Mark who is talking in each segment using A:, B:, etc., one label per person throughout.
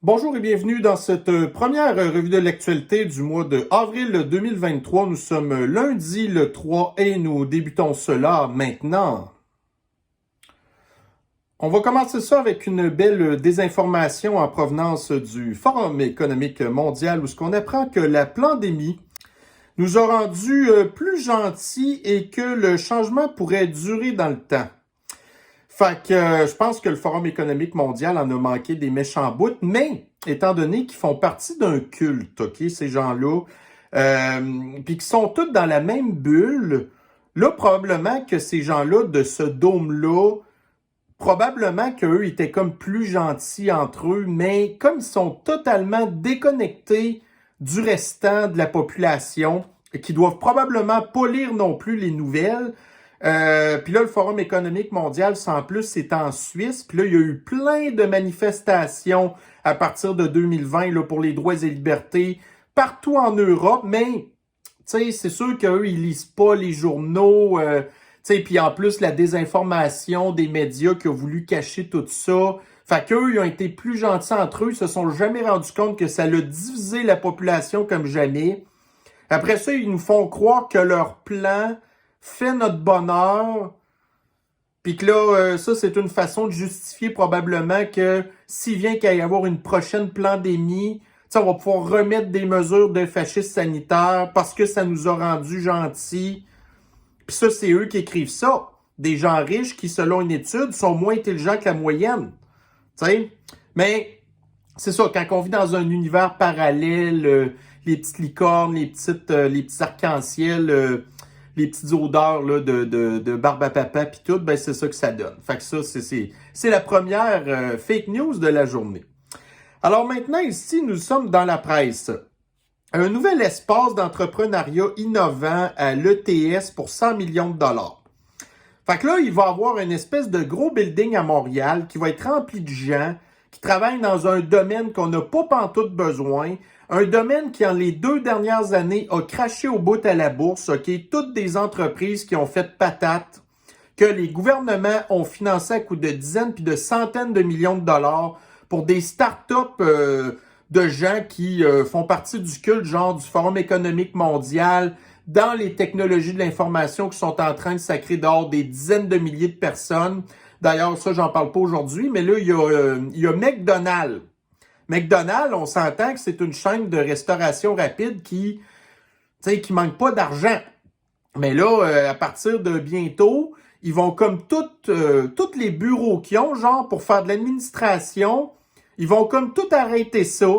A: Bonjour et bienvenue dans cette première revue de l'actualité du mois de avril 2023. Nous sommes lundi le 3 et nous débutons cela maintenant. On va commencer ça avec une belle désinformation en provenance du Forum économique mondial où ce qu'on apprend que la pandémie nous a rendus plus gentils et que le changement pourrait durer dans le temps. Fait que je pense que le Forum économique mondial en a manqué des méchants bouts, mais étant donné qu'ils font partie d'un culte, OK, ces gens-là, puis qu'ils sont tous dans la même bulle, là, probablement que ces gens-là de ce dôme-là, probablement qu'eux étaient comme plus gentils entre eux, mais comme ils sont totalement déconnectés du restant de la population, qui doivent probablement pas lire non plus les nouvelles, puis là, le Forum économique mondial, en plus, c'est en Suisse. Puis là, il y a eu plein de manifestations à partir de 2020 là, pour les droits et libertés partout en Europe. Mais, tu sais, c'est sûr qu'eux, ils lisent pas les journaux. Tu sais, puis en plus, la désinformation des médias qui ont voulu cacher tout ça. Fait qu'eux, ils ont été plus gentils entre eux. Ils se sont jamais rendus compte que ça a divisé la population comme jamais. Après ça, ils nous font croire que leur plan fait notre bonheur, puis que là, ça, c'est une façon de justifier probablement que s'il vient qu'il y avoir une prochaine pandémie, on va pouvoir remettre des mesures de fascisme sanitaire parce que ça nous a rendus gentils. Puis ça, c'est eux qui écrivent ça. Des gens riches qui, selon une étude, sont moins intelligents que la moyenne. T'sais? Mais c'est ça, quand on vit dans un univers parallèle, les petites licornes, les petits arcs-en-ciel, les petites odeurs là, de barbe à papa puis tout, ben c'est ça que ça donne. Fait que ça, c'est la première fake news de la journée. Alors maintenant, ici, nous sommes dans la presse. Un nouvel espace d'entrepreneuriat innovant à l'ETS pour 100 millions de dollars. Fait que là, il va y avoir une espèce de gros building à Montréal qui va être rempli de gens qui travaillent dans un domaine qu'on n'a pas pantoute besoin, un domaine qui, en les 2 dernières années, a craché au bout à la bourse, OK? Toutes des entreprises qui ont fait patate, que les gouvernements ont financé à coût de dizaines puis de centaines de millions de dollars pour des startups de gens qui font partie du culte, genre du Forum économique mondial, dans les technologies de l'information qui sont en train de sacrer dehors des dizaines de milliers de personnes. D'ailleurs, ça, j'en parle pas aujourd'hui, mais là, il y a McDonald's. McDonald's, on s'entend que c'est une chaîne de restauration rapide qui manque pas d'argent. Mais là, à partir de bientôt, ils vont comme tous les bureaux qu'ils ont, genre pour faire de l'administration, ils vont comme tout arrêter ça.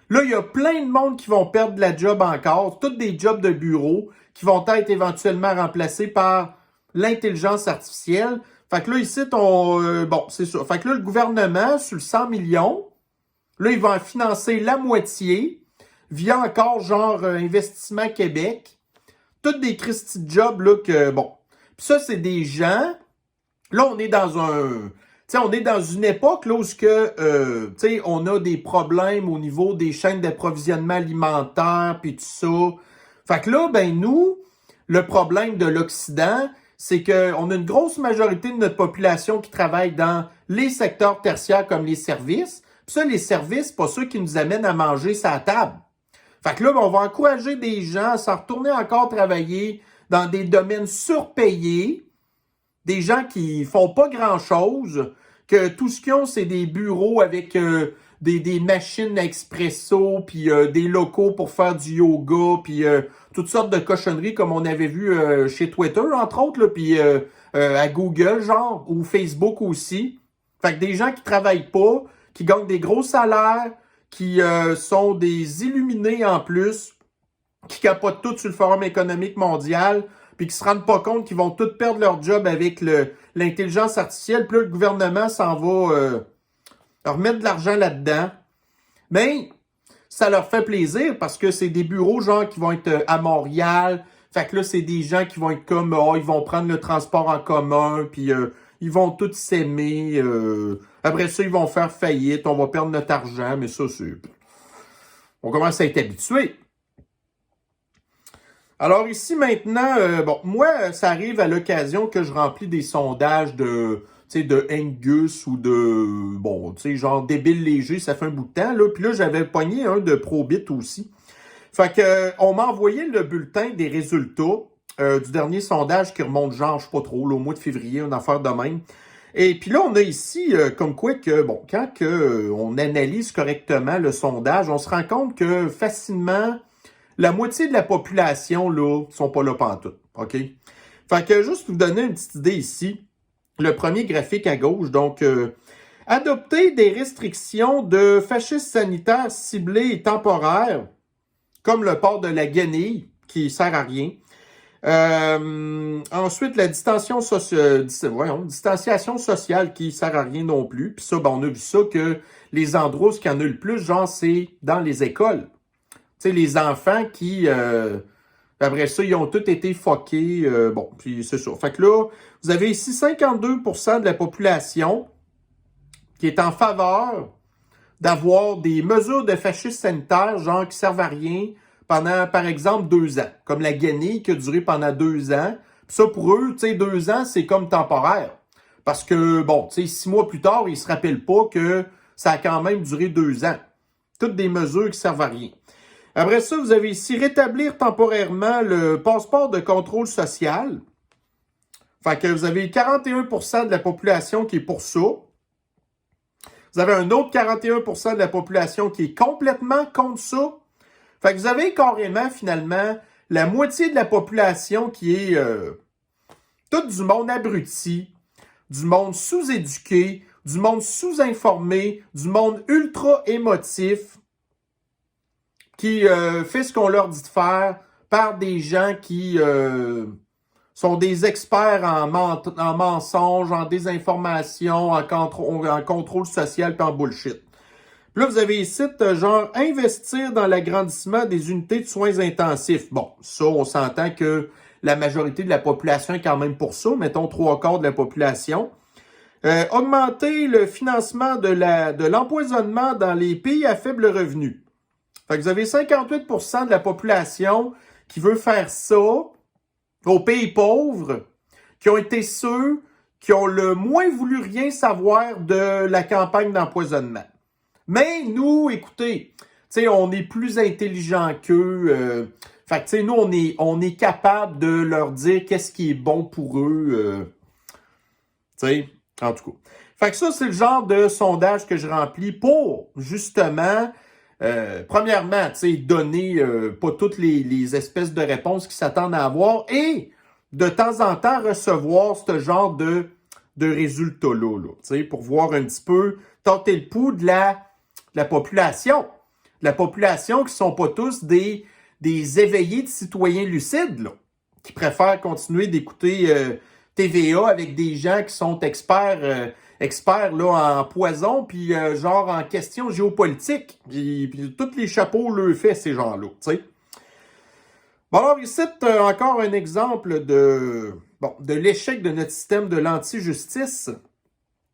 A: Là, il y a plein de monde qui vont perdre la job encore, tous des jobs de bureau qui vont être éventuellement remplacés par l'intelligence artificielle. Fait que là, ici, bon, c'est ça. Fait que là, le gouvernement, sur le 100 millions, là, il va en financer la moitié via encore genre Investissement Québec. Toutes des Christy de jobs, là, que, bon. Puis ça, c'est des gens. Là, on est dans on est dans une époque là où on a des problèmes au niveau des chaînes d'approvisionnement alimentaire puis tout ça. Fait que là, ben nous, le problème de l'Occident, c'est qu'on a une grosse majorité de notre population qui travaille dans les secteurs tertiaires comme les services. Puis ça, les services, c'est pas ceux qui nous amènent à manger sa table. Fait que là, ben, on va encourager des gens à s'en retourner encore travailler dans des domaines surpayés, des gens qui font pas grand-chose, que tout ce qu'ils ont, c'est des bureaux avec des machines à expresso, puis des locaux pour faire du yoga, puis toutes sortes de cochonneries comme on avait vu chez Twitter, entre autres, là, puis à Google, genre, ou Facebook aussi. Fait que des gens qui travaillent pas, qui gagnent des gros salaires, qui sont des illuminés en plus, qui capotent tout sur le Forum économique mondial, puis qui se rendent pas compte qu'ils vont tous perdre leur job avec l'intelligence artificielle. Puis là, le gouvernement s'en va remettre de l'argent là-dedans. Mais ça leur fait plaisir parce que c'est des bureaux genre qui vont être à Montréal. Fait que là, c'est des gens qui vont être comme, ils vont prendre le transport en commun, puis ils vont tous s'aimer. Après ça, ils vont faire faillite, on va perdre notre argent, mais ça, c'est... On commence à être habitué. Alors ici maintenant, bon, moi, ça arrive à l'occasion que je remplis des sondages de, sais, de Angus ou de, bon, tu sais, genre débile léger, ça fait un bout de temps, là. Puis là, j'avais pogné un de Probit aussi. Fait que, on m'a envoyé le bulletin des résultats du dernier sondage qui remonte, genre, je sais pas trop, là, au mois de février, une affaire de même. Et puis là, on a ici, comme quoi que, bon, quand on analyse correctement le sondage, on se rend compte que facilement, la moitié de la population, là, sont pas là pantoute, OK? Fait que, juste vous donner une petite idée ici, le premier graphique à gauche, donc, adopter des restrictions de fascistes sanitaires ciblés et temporaires, comme le port de la guenille, qui sert à rien. Ensuite, la distanciation sociale qui sert à rien non plus. Puis ça, ben, on a vu ça que les endroits où il y en a le plus, genre, c'est dans les écoles. Tu sais, les enfants qui, après ça, ils ont tous été fuckés. Bon, puis c'est ça. Fait que là, vous avez ici 52% de la population qui est en faveur d'avoir des mesures de fascisme sanitaire, genre qui servent à rien pendant, par exemple, 2 ans. Comme la guenille qui a duré pendant 2 ans. Puis ça, pour eux, tu sais, 2 ans, c'est comme temporaire. Parce que, bon, tu sais, 6 mois plus tard, ils se rappellent pas que ça a quand même duré 2 ans. Toutes des mesures qui servent à rien. Après ça, vous avez ici rétablir temporairement le passeport de contrôle social. Fait que vous avez 41% de la population qui est pour ça. Vous avez un autre 41% de la population qui est complètement contre ça. Fait que vous avez carrément, finalement, la moitié de la population qui est tout du monde abruti, du monde sous-éduqué, du monde sous-informé, du monde ultra émotif, qui fait ce qu'on leur dit de faire par des gens qui sont des experts en mensonges, en désinformation, en contrôle social et en bullshit. Puis là, vous avez ici, genre, investir dans l'agrandissement des unités de soins intensifs. Bon, ça, on s'entend que la majorité de la population est quand même pour ça, mettons 3/4 de la population. Augmenter le financement de l'empoisonnement dans les pays à faible revenu. Fait que vous avez 58% de la population qui veut faire ça aux pays pauvres, qui ont été ceux qui ont le moins voulu rien savoir de la campagne d'empoisonnement. Mais nous, écoutez, tu sais, on est plus intelligents qu'eux. Fait que, tu sais, nous, on est capable de leur dire qu'est-ce qui est bon pour eux. Tu sais, en tout cas. Fait que ça, c'est le genre de sondage que je remplis pour, justement, premièrement, tu sais, donner pas toutes les espèces de réponses qu'ils s'attendent à avoir et, de temps en temps, recevoir ce genre de résultats-là, là, tu sais, pour voir un petit peu, tenter le pouls de la population. La population qui sont pas tous des éveillés de citoyens lucides, là, qui préfèrent continuer d'écouter TVA avec des gens qui sont experts là, en poison, puis genre en questions géopolitiques. Puis tous les chapeaux le fait, ces gens-là, tu sais. Bon, alors ici, encore un exemple de l'échec de notre système de l'anti-justice,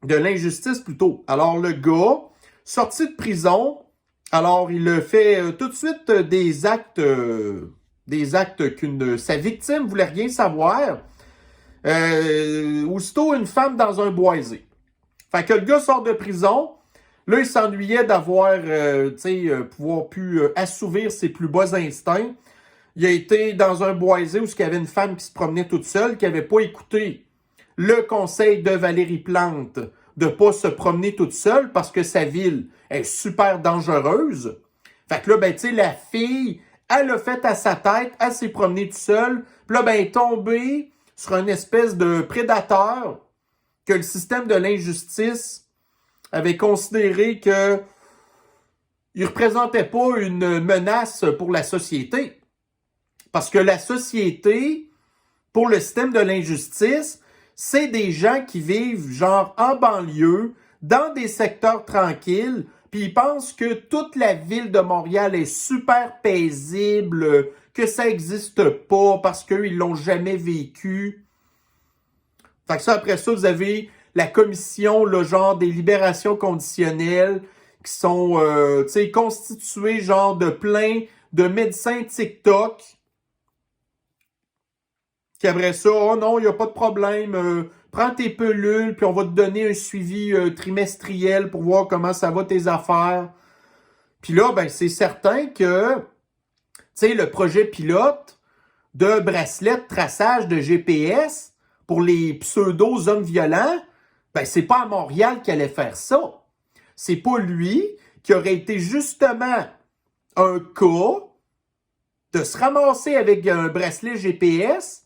A: de l'injustice plutôt. Alors, le gars, sorti de prison, alors il fait tout de suite des actes que sa victime voulait rien savoir. Aussitôt, une femme dans un boisé. Fait que le gars sort de prison. Là, il s'ennuyait d'avoir, pouvoir pu assouvir ses plus bas instincts. Il a été dans un boisé où il y avait une femme qui se promenait toute seule, qui n'avait pas écouté le conseil de Valérie Plante de ne pas se promener toute seule parce que sa ville est super dangereuse. Fait que là, ben, tu sais, la fille, elle a fait à sa tête, elle s'est promenée toute seule. Puis là, ben, elle est tombée sur une espèce de prédateur que le système de l'injustice avait considéré que il représentait pas une menace pour la société. Parce que la société, pour le système de l'injustice, c'est des gens qui vivent genre en banlieue, dans des secteurs tranquilles, puis ils pensent que toute la ville de Montréal est super paisible, que ça n'existe pas parce qu'ils l'ont jamais vécu. Fait que ça, après ça, vous avez la commission, le genre des libérations conditionnelles qui sont constituées genre de plein de médecins TikTok qui après ça, oh non, il n'y a pas de problème, prends tes pilules, puis on va te donner un suivi trimestriel pour voir comment ça va tes affaires. Puis là, ben c'est certain que, tu sais, le projet pilote de bracelet de traçage de GPS pour les pseudo-hommes violents, ben c'est pas à Montréal qu'il allait faire ça. C'est pas lui qui aurait été justement un cas de se ramasser avec un bracelet GPS.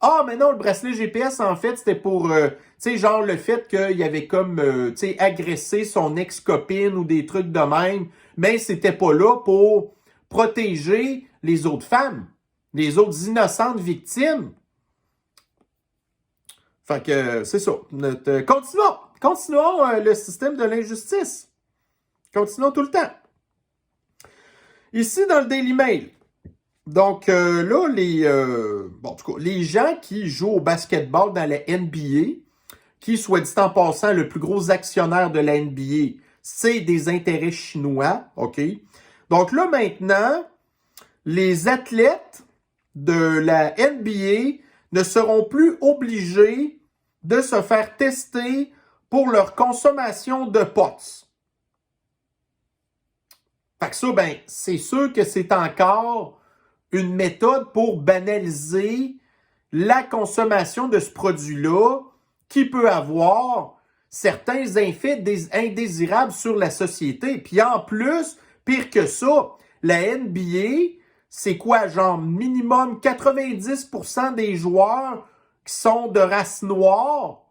A: Ah, mais non, le bracelet GPS, en fait, c'était pour, tu sais, genre le fait qu'il avait comme, tu sais, agressé son ex-copine ou des trucs de même, mais c'était pas là pour protéger les autres femmes, les autres innocentes victimes. Fait que, c'est ça. Continuons le système de l'injustice. Continuons tout le temps. Ici, dans le Daily Mail, donc là, en tout cas, les gens qui jouent au basketball dans la NBA, qui, soit dit en passant, le plus gros actionnaire de la NBA, c'est des intérêts chinois, OK? Donc là, maintenant, les athlètes de la NBA ne seront plus obligés de se faire tester pour leur consommation de potes. Fait que ça, ben, c'est sûr que c'est encore une méthode pour banaliser la consommation de ce produit-là qui peut avoir certains effets indésirables sur la société. Puis en plus, pire que ça, la NBA, c'est quoi? Genre minimum 90% des joueurs qui sont de race noire.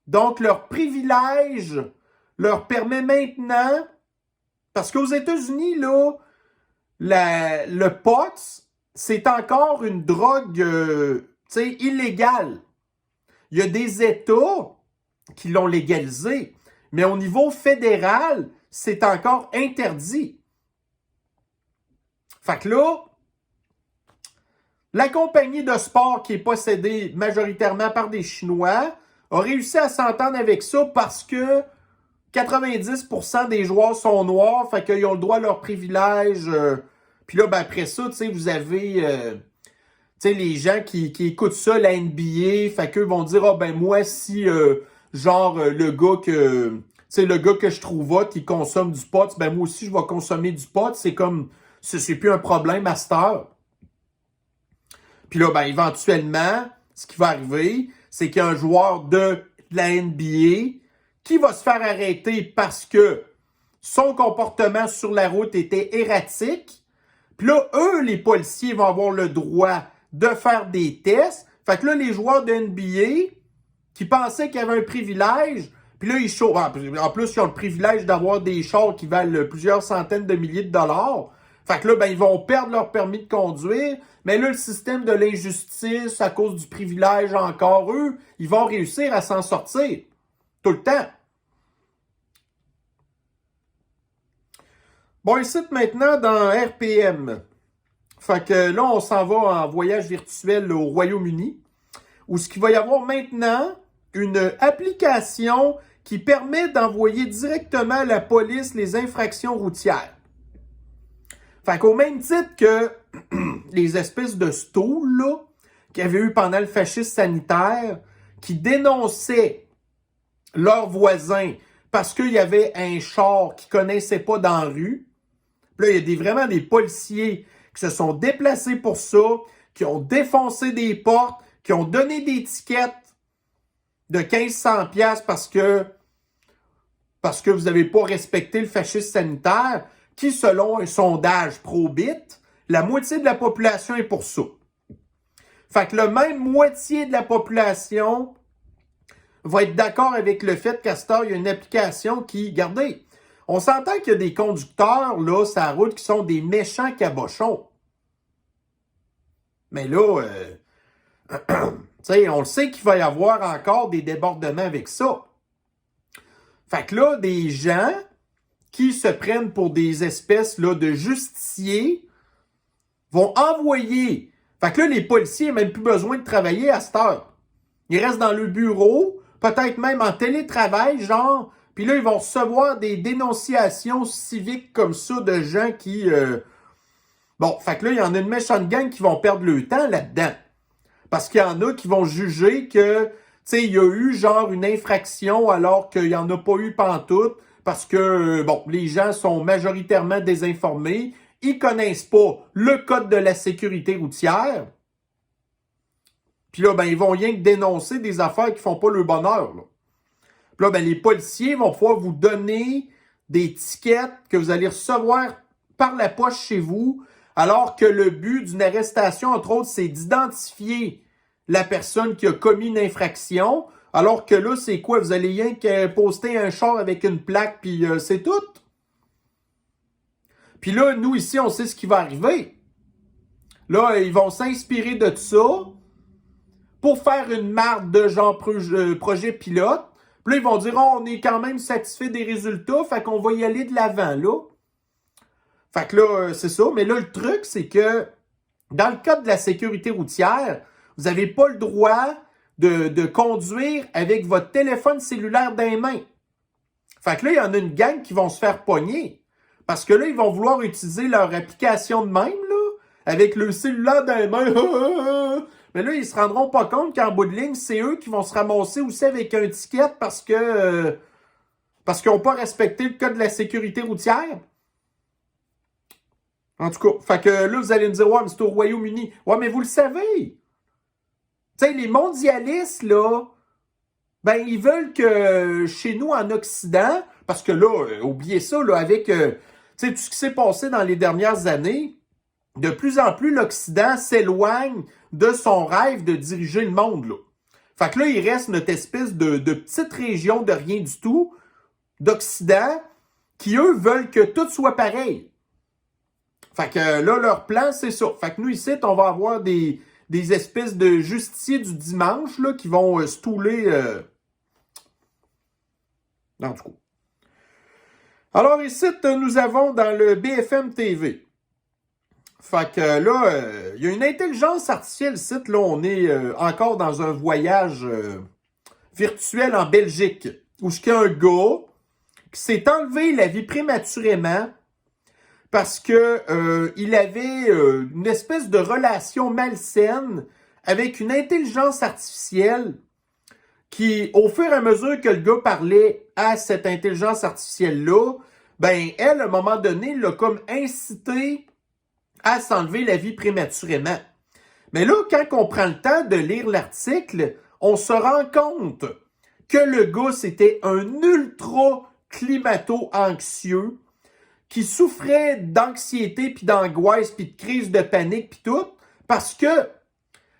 A: Donc leur privilège leur permet maintenant, parce qu'aux États-Unis, là, le pot, c'est encore une drogue illégale. Il y a des États qui l'ont légalisé, mais au niveau fédéral, c'est encore interdit. Fait que là, la compagnie de sport qui est possédée majoritairement par des Chinois a réussi à s'entendre avec ça parce que 90% des joueurs sont noirs, fait qu'ils ont le droit à leurs privilèges. Puis là, ben après ça, tu sais, vous avez les gens qui écoutent ça, la NBA, fait qu'eux vont dire, ah ben moi, si le gars que je trouve hot, qui consomme du pot, ben moi aussi, je vais consommer du pot. C'est comme, c'est plus un problème à cette heure. Puis là, ben éventuellement, ce qui va arriver, c'est qu'il y a un joueur de la NBA qui va se faire arrêter parce que son comportement sur la route était erratique. Puis là, eux, les policiers, vont avoir le droit de faire des tests. Fait que là, les joueurs de NBA qui pensaient qu'ils avaient un privilège, puis là, ils chauffent. En plus, ils ont le privilège d'avoir des chars qui valent plusieurs centaines de milliers de dollars. Fait que là, ben, ils vont perdre leur permis de conduire. Mais là, le système de l'injustice, à cause du privilège encore, eux, ils vont réussir à s'en sortir. Tout le temps. Bon, ici, maintenant, dans RPM. Fait que là, on s'en va en voyage virtuel au Royaume-Uni, où ce qu'il va y avoir maintenant une application qui permet d'envoyer directement à la police les infractions routières. Fait qu'au même titre que les espèces de stools, là, qu'il y avait eu pendant le fascisme sanitaire, qui dénonçaient leurs voisins parce qu'il y avait un char qu'ils ne connaissaient pas dans la rue. Puis là, il y a vraiment des policiers qui se sont déplacés pour ça, qui ont défoncé des portes, qui ont donné des tickets de 1500$ parce que vous n'avez pas respecté le fascisme sanitaire, qui, selon un sondage Probit, la moitié de la population est pour ça. Fait que le même moitié de la population va être d'accord avec le fait qu'à cette heure, il y a une application qui, regardez, on s'entend qu'il y a des conducteurs, là, sur la route, qui sont des méchants cabochons. Mais là, on le sait qu'il va y avoir encore des débordements avec ça. Fait que là, des gens qui se prennent pour des espèces là, de justiciers vont envoyer. Fait que là, les policiers n'ont même plus besoin de travailler à cette heure. Ils restent dans le bureau, peut-être même en télétravail, genre. Puis là, ils vont recevoir des dénonciations civiques comme ça de gens qui... Bon, fait que là, il y en a une méchante gang qui vont perdre le temps là-dedans. Parce qu'il y en a qui vont juger que, tu sais, il y a eu genre une infraction alors qu'il n'y en a pas eu pantoute parce que, bon, les gens sont majoritairement désinformés. Ils connaissent pas le code de la sécurité routière. Puis là, ben, ils vont rien que dénoncer des affaires qui font pas le bonheur, là. Puis là, ben, les policiers vont pouvoir vous donner des tickets que vous allez recevoir par la poche chez vous, alors que le but d'une arrestation, entre autres, c'est d'identifier la personne qui a commis une infraction, alors que là, c'est quoi? Vous allez rien que poster un char avec une plaque, puis c'est tout. Puis là, nous, ici, on sait ce qui va arriver. Là, ils vont s'inspirer de ça pour faire une marque de genre projet pilote. Puis là, ils vont dire, oh, on est quand même satisfait des résultats, fait qu'on va y aller de l'avant, là. Fait que là, c'est ça. Mais là, le truc, c'est que dans le cadre de la sécurité routière, vous n'avez pas le droit de conduire avec votre téléphone cellulaire dans les mains. Fait que là, il y en a une gang qui vont se faire pogner. Parce que là, ils vont vouloir utiliser leur application de même, là, avec le cellulaire dans les mains. Mais là, ils se rendront pas compte qu'en bout de ligne, c'est eux qui vont se ramasser aussi avec un ticket parce qu'ils n'ont pas respecté le code de la sécurité routière. En tout cas, fait que là, vous allez me dire, ouais, mais c'est au Royaume-Uni. Ouais, mais vous le savez. Tu sais, les mondialistes, là, ben, ils veulent que chez nous, en Occident, parce que là, oubliez ça, là, avec tu sais, tout ce qui s'est passé dans les dernières années, de plus en plus, l'Occident s'éloigne de son rêve de diriger le monde, là. Fait que là, il reste notre espèce de petite région de rien du tout, d'Occident, qui, eux, veulent que tout soit pareil. Fait que là, leur plan, c'est ça. Fait que nous, ici, on va avoir des espèces de justiciers du dimanche là, qui vont stouler. En tout cas. Alors, ici, nous avons dans le BFM TV. Fait que là, il y a une intelligence artificielle ici. Là, on est encore dans un voyage virtuel en Belgique. Où il y a un gars qui s'est enlevé la vie prématurément parce que il avait une espèce de relation malsaine avec une intelligence artificielle qui, au fur et à mesure que le gars parlait à cette intelligence artificielle-là, ben, elle, à un moment donné, l'a comme incité à s'enlever la vie prématurément. Mais là, quand on prend le temps de lire l'article, on se rend compte que le gars, c'était un ultra climato-anxieux qui souffrait d'anxiété, puis d'angoisse, puis de crise de panique, puis tout, parce que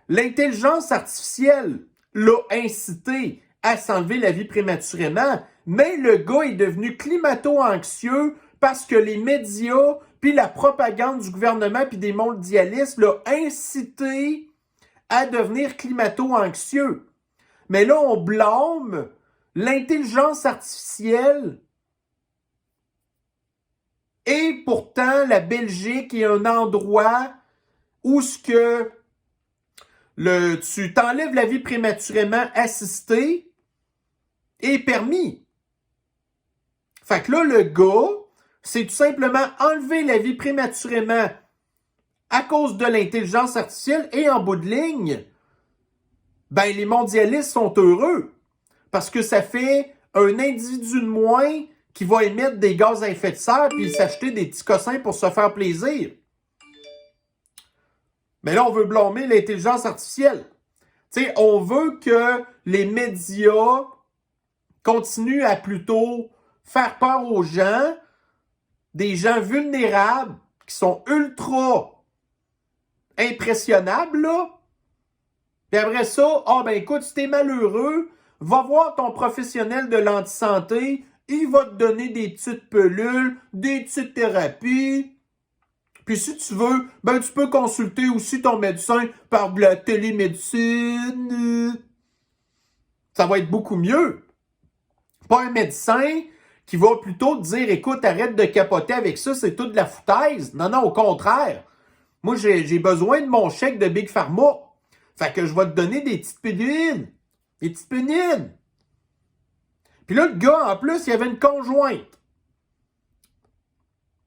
A: l'intelligence artificielle l'a incité à s'enlever la vie prématurément, mais le gars est devenu climato-anxieux parce que les médias, puis la propagande du gouvernement, puis des mondialistes l'ont incité à devenir climato-anxieux. Mais là, on blâme l'intelligence artificielle. Et pourtant, la Belgique est un endroit où ce que tu t'enlèves la vie prématurément assistée est permis. Fait que là, le gars, c'est tout simplement enlever la vie prématurément à cause de l'intelligence artificielle et en bout de ligne, ben les mondialistes sont heureux parce que ça fait un individu de moins qui va émettre des gaz à effet de serre puis s'acheter des petits cossins pour se faire plaisir. Mais là, on veut blâmer l'intelligence artificielle. Tu sais, on veut que les médias continuent à plutôt faire peur aux gens, des gens vulnérables qui sont ultra impressionnables, là. Puis après ça, ben écoute, si t'es malheureux, va voir ton professionnel de l'antisanté, il va te donner des petites pilules, des petites thérapies. Puis si tu veux, ben tu peux consulter aussi ton médecin par de la télémédecine. Ça va être beaucoup mieux. Pas un médecin qui va plutôt te dire, écoute, arrête de capoter avec ça, c'est toute de la foutaise. Non, non, au contraire. Moi, j'ai besoin de mon chèque de Big Pharma. Fait que je vais te donner des petites pilules. Des petites pilules. Puis là, le gars, en plus, il avait une conjointe.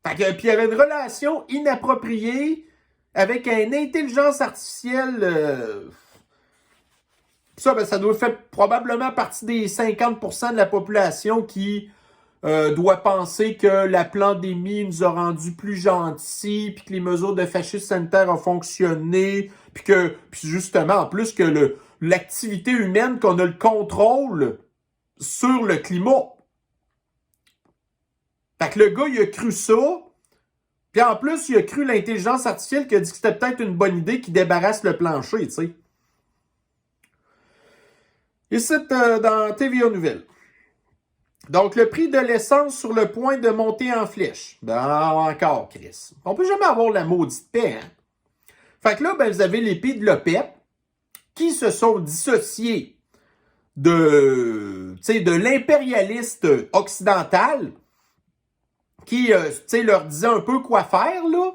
A: Fait que, puis il avait une relation inappropriée avec une intelligence artificielle Ça, ben, ça doit faire probablement partie des 50% de la population qui doit penser que la pandémie nous a rendus plus gentils, puis que les mesures de fascisme sanitaire ont fonctionné, puis justement, en plus que l'activité humaine, qu'on a le contrôle sur le climat. Fait que le gars, il a cru ça, puis en plus, il a cru l'intelligence artificielle qui a dit que c'était peut-être une bonne idée qui débarrasse le plancher, tu sais. Ici, dans TVA Nouvelles. Donc, le prix de l'essence sur le point de monter en flèche. Ben, encore, Chris. On peut jamais avoir la maudite paix, hein? Fait que là, ben, vous avez les pays de l'OPEP qui se sont dissociés de l'impérialiste occidental qui, leur disait un peu quoi faire, là.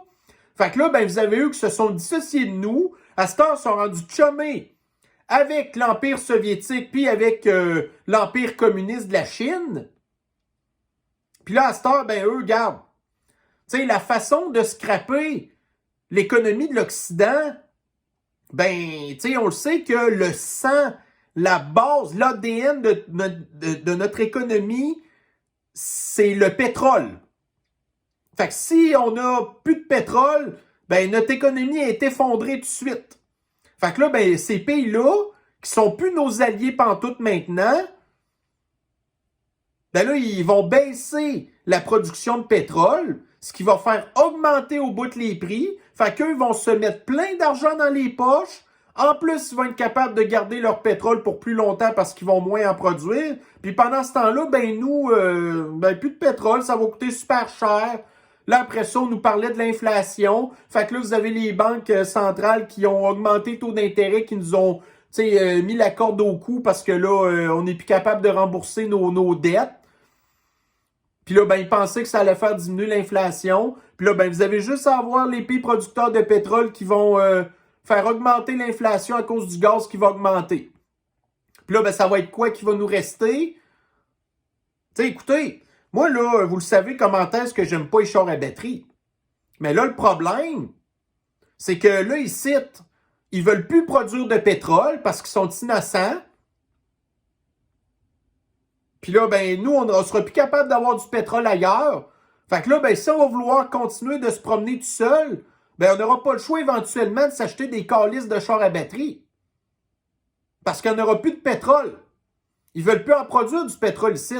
A: Fait que là, ben, vous avez eux qui se sont dissociés de nous. À ce temps, ils sont rendus chummés avec l'Empire soviétique, puis avec l'Empire communiste de la Chine. Puis là, à cette heure, ben eux, regarde, tu sais, la façon de scraper l'économie de l'Occident, ben, tu sais, on le sait que le sang, la base, l'ADN de notre économie, c'est le pétrole. Fait que si on n'a plus de pétrole, ben notre économie est effondrée tout de suite. Fait que là, ben, ces pays-là, qui sont plus nos alliés pantoute maintenant, ben là, ils vont baisser la production de pétrole, ce qui va faire augmenter au bout les prix. Fait qu'eux vont se mettre plein d'argent dans les poches. En plus, ils vont être capables de garder leur pétrole pour plus longtemps parce qu'ils vont moins en produire. Puis pendant ce temps-là, ben nous, plus de pétrole, ça va coûter super cher. Là, après ça, on nous parlait de l'inflation. Fait que là, vous avez les banques centrales qui ont augmenté le taux d'intérêt, qui nous ont mis la corde au cou parce que là, on n'est plus capable de rembourser nos dettes. Puis là, ben, ils pensaient que ça allait faire diminuer l'inflation. Puis là, ben, vous avez juste à voir les pays producteurs de pétrole qui vont faire augmenter l'inflation à cause du gaz qui va augmenter. Puis là, ben, ça va être quoi qui va nous rester? Tu sais, écoutez, moi, là, vous le savez comment est-ce que j'aime pas les chars à batterie. Mais là, le problème, c'est que là, ils veulent plus produire de pétrole parce qu'ils sont innocents. Puis là, ben, nous, on sera plus capable d'avoir du pétrole ailleurs. Fait que là, ben, si on va vouloir continuer de se promener tout seul, ben, on n'aura pas le choix éventuellement de s'acheter des calices de chars à batterie. Parce qu'il n'y en aura plus de pétrole. Ils veulent plus en produire du pétrole ici.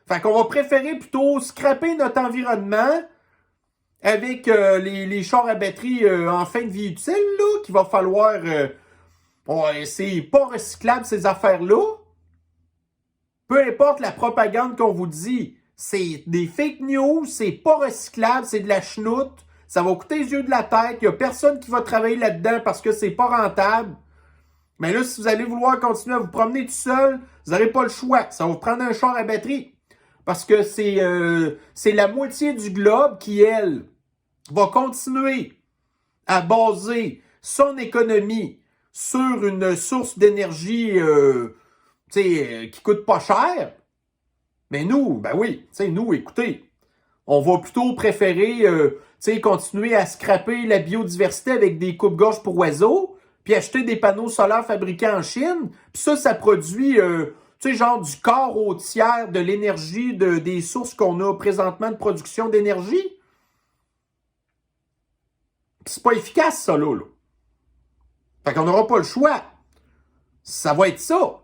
A: Fait qu'on va préférer plutôt scraper notre environnement avec les chars à batterie en fin de vie utile, là, qu'il va falloir... c'est pas recyclable, ces affaires-là. Peu importe la propagande qu'on vous dit, c'est des fake news, c'est pas recyclable, c'est de la chenoute, ça va coûter les yeux de la tête, il n'y a personne qui va travailler là-dedans parce que c'est pas rentable. Mais là, si vous allez vouloir continuer à vous promener tout seul, vous n'aurez pas le choix. Ça va vous prendre un char à batterie. Parce que c'est la moitié du globe qui, elle, va continuer à baser son économie sur une source d'énergie qui coûte pas cher. Mais nous, ben oui, nous, écoutez, on va plutôt préférer continuer à scraper la biodiversité avec des coupes-gorges pour oiseaux, puis acheter des panneaux solaires fabriqués en Chine. Puis ça produit, genre du quart au tiers de l'énergie des sources qu'on a présentement de production d'énergie. Puis c'est pas efficace, ça, là. Fait qu'on n'aura pas le choix. Ça va être ça.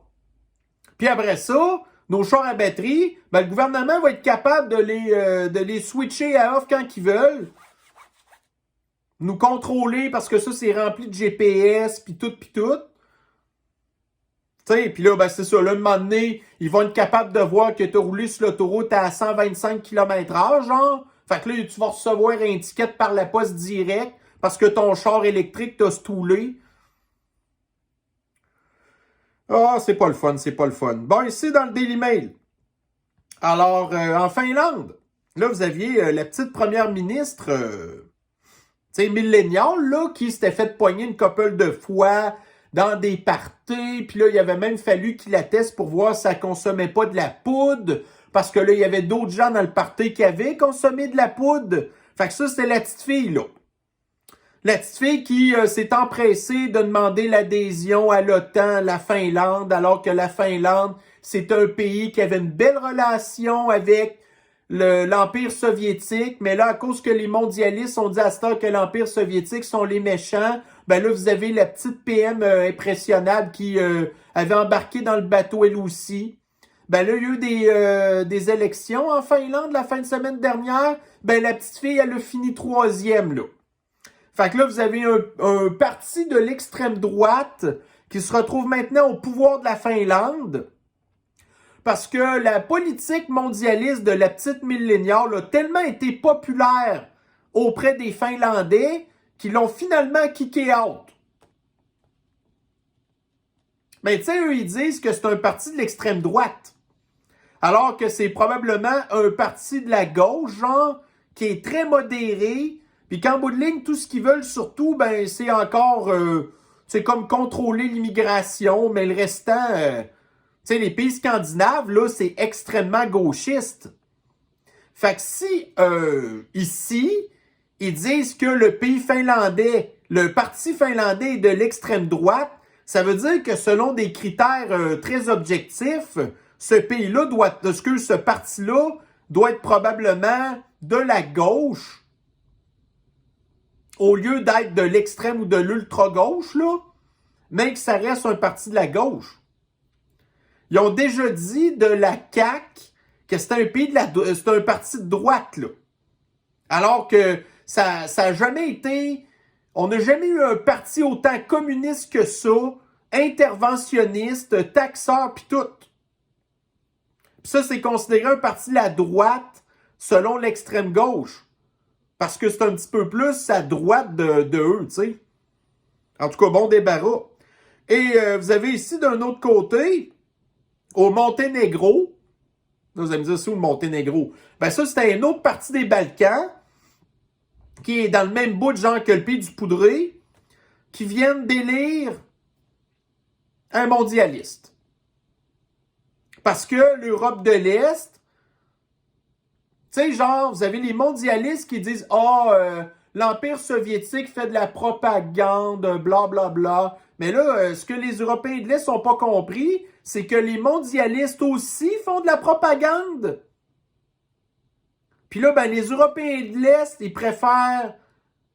A: Puis après ça, nos chars à batterie, ben, le gouvernement va être capable de les switcher à off quand ils veulent. Nous contrôler parce que ça, c'est rempli de GPS, puis tout, puis tout. Tu sais, puis là, ben, c'est ça. Là, un moment donné, ils vont être capables de voir que tu as roulé sur l'autoroute à 125 km/h, genre. Fait que là, tu vas recevoir un ticket par la poste direct parce que ton char électrique t'a stoulé. Ah, c'est pas le fun, c'est pas le fun. Bon, ici, dans le Daily Mail. Alors, en Finlande, là, vous aviez la petite première ministre, tu sais, milléniale, là, qui s'était fait poigner une couple de fois dans des parties. Puis là, il avait même fallu qu'il la teste pour voir si elle consommait pas de la poudre. Parce que là, il y avait d'autres gens dans le party qui avaient consommé de la poudre. Fait que ça, c'était la petite fille, là. La petite fille qui s'est empressée de demander l'adhésion à l'OTAN, la Finlande, alors que la Finlande, c'est un pays qui avait une belle relation avec l'Empire soviétique, mais là, à cause que les mondialistes ont dit à cette heure que l'Empire soviétique sont les méchants, ben là, vous avez la petite PM impressionnable qui avait embarqué dans le bateau elle aussi. Ben là, il y a eu des élections en Finlande la fin de semaine dernière. Ben la petite fille, elle a fini troisième, là. Fait que là, vous avez un parti de l'extrême droite qui se retrouve maintenant au pouvoir de la Finlande parce que la politique mondialiste de la petite milléniale a tellement été populaire auprès des Finlandais qu'ils l'ont finalement kické out. Mais tu sais, eux, ils disent que c'est un parti de l'extrême droite. Alors que c'est probablement un parti de la gauche, genre, qui est très modéré, puis qu'en bout de ligne, tout ce qu'ils veulent surtout, ben, c'est encore, c'est comme contrôler l'immigration, mais le restant, tu sais, les pays scandinaves, là, c'est extrêmement gauchiste. Fait que si, ici, ils disent que le pays finlandais, le parti finlandais est de l'extrême droite, ça veut dire que selon des critères très objectifs, ce pays-là doit, ce parti-là doit être probablement de la gauche, au lieu d'être de l'extrême ou de l'ultra-gauche, là, mais que ça reste un parti de la gauche. Ils ont déjà dit de la CAQ que c'était c'est un parti de droite, là. Alors que ça a jamais été, on n'a jamais eu un parti autant communiste que ça, interventionniste, taxeur, pis tout. Pis ça, c'est considéré un parti de la droite selon l'extrême gauche. Parce que c'est un petit peu plus à droite de eux, tu sais. En tout cas, bon débarras. Et vous avez ici, d'un autre côté, au Monténégro. Là, vous allez me dire, c'est où le Monténégro? Ben ça, c'était une autre partie des Balkans, qui est dans le même bout de genre que le pays du Poudré, qui viennent d'élire un mondialiste. Parce que l'Europe de l'Est, tu sais, genre, vous avez les mondialistes qui disent « Ah, l'Empire soviétique fait de la propagande, blablabla. Bla, bla. » Mais là, ce que les Européens de l'Est n'ont pas compris, c'est que les mondialistes aussi font de la propagande. Puis là, ben, les Européens de l'Est, ils préfèrent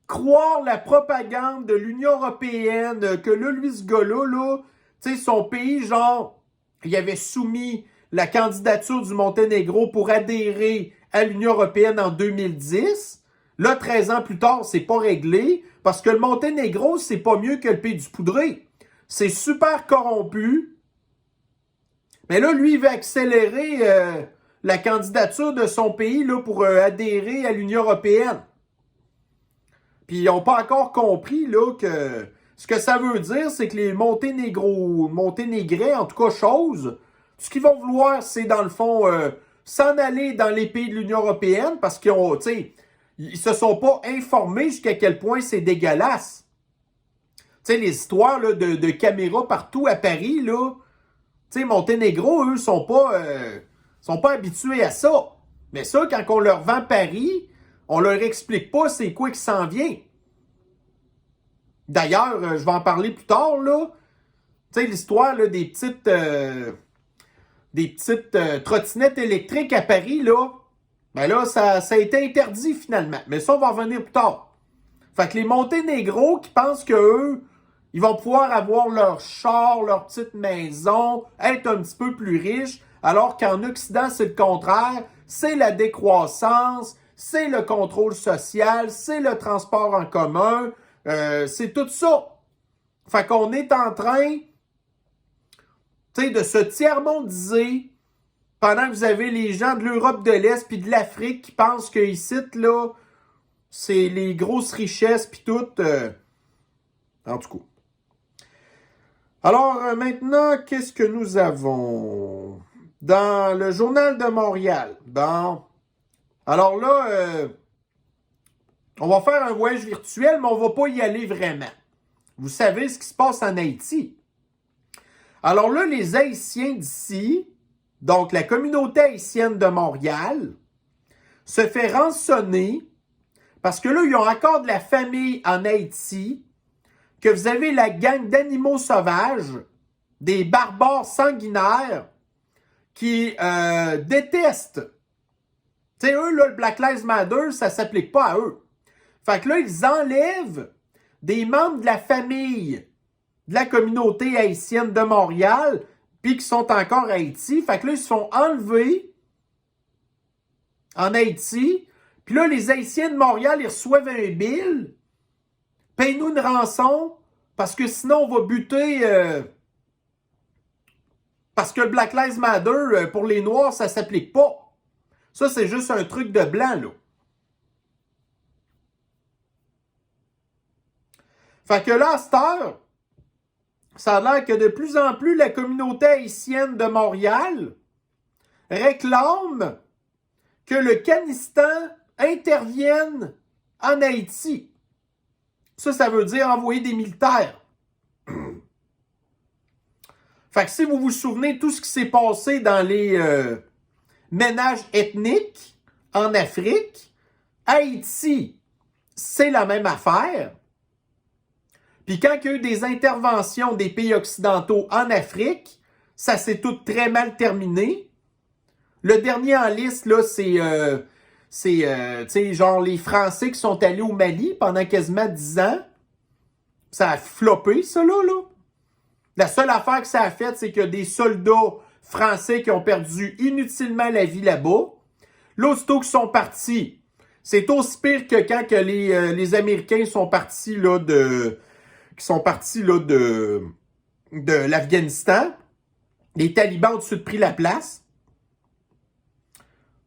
A: croire la propagande de l'Union européenne, que là, lui, ce gars-là, là, tu sais, son pays, genre, il avait soumis la candidature du Monténégro pour adhérer à l'Union européenne en 2010. Là, 13 ans plus tard, c'est pas réglé parce que le Monténégro, c'est pas mieux que le pays du Poudré. C'est super corrompu. Mais là, lui, il veut accélérer la candidature de son pays là, pour adhérer à l'Union européenne. Puis ils n'ont pas encore compris là, que ce que ça veut dire, c'est que les Monténégrais, en tout cas, ce qu'ils vont vouloir, c'est dans le fond s'en aller dans les pays de l'Union européenne parce qu'ils ont, tu sais, ils se sont pas informés jusqu'à quel point c'est dégueulasse. Tu sais, les histoires là, de caméras partout à Paris, là, tu sais, Monténégro, eux, sont pas habitués à ça. Mais ça, quand on leur vend Paris, on leur explique pas c'est quoi qui s'en vient. D'ailleurs, je vais en parler plus tard, là. Tu sais, l'histoire là, des petites trottinettes électriques à Paris, là. Ben là, ça a été interdit finalement. Mais ça, on va en revenir plus tard. Fait que les Monténégros qui pensent qu'eux, ils vont pouvoir avoir leur char, leur petite maison, être un petit peu plus riches, alors qu'en Occident, c'est le contraire. C'est la décroissance, c'est le contrôle social, c'est le transport en commun, c'est tout ça. Fait qu'on est en train, tu sais, de se tiers-mondiser pendant que vous avez les gens de l'Europe de l'Est puis de l'Afrique qui pensent qu'ici, là, c'est les grosses richesses puis tout. En tout cas. Alors, maintenant, qu'est-ce que nous avons? Dans le Journal de Montréal. Bon. Alors là, on va faire un voyage virtuel, mais on ne va pas y aller vraiment. Vous savez ce qui se passe en Haïti. Alors là, les Haïtiens d'ici, donc la communauté haïtienne de Montréal, se fait rançonner Parce que là, ils ont encore de la famille en Haïti, que vous avez la gang d'animaux sauvages, des barbares sanguinaires, qui détestent. Tu sais, eux, là, le Black Lives Matter, ça s'applique pas à eux. Fait que là, ils enlèvent des membres de la famille de la communauté haïtienne de Montréal, puis qui sont encore à Haïti. Fait que là, ils se font enlever en Haïti. Puis là, les Haïtiens de Montréal, ils reçoivent un bill. Paye-nous une rançon, parce que sinon, on va buter... parce que le Black Lives Matter, pour les Noirs, ça s'applique pas. Ça, c'est juste un truc de blanc, là. Fait que là, à cette heure, ça a l'air que de plus en plus, la communauté haïtienne de Montréal réclame que le Canistan intervienne en Haïti. Ça veut dire envoyer des militaires. Fait que si vous vous souvenez de tout ce qui s'est passé dans les ménages ethniques en Afrique, Haïti, c'est la même affaire. Puis quand il y a eu des interventions des pays occidentaux en Afrique, ça s'est tout très mal terminé. Le dernier en liste, là, c'est genre les Français qui sont allés au Mali pendant quasiment 10 ans. Ça a floppé, ça, là. La seule affaire que ça a fait, c'est qu'il y a des soldats français qui ont perdu inutilement la vie là-bas. Là, aussitôt qu'ils sont partis, c'est aussi pire que quand que les Américains sont partis là, de l'Afghanistan. Les talibans ont tout de suite pris la place.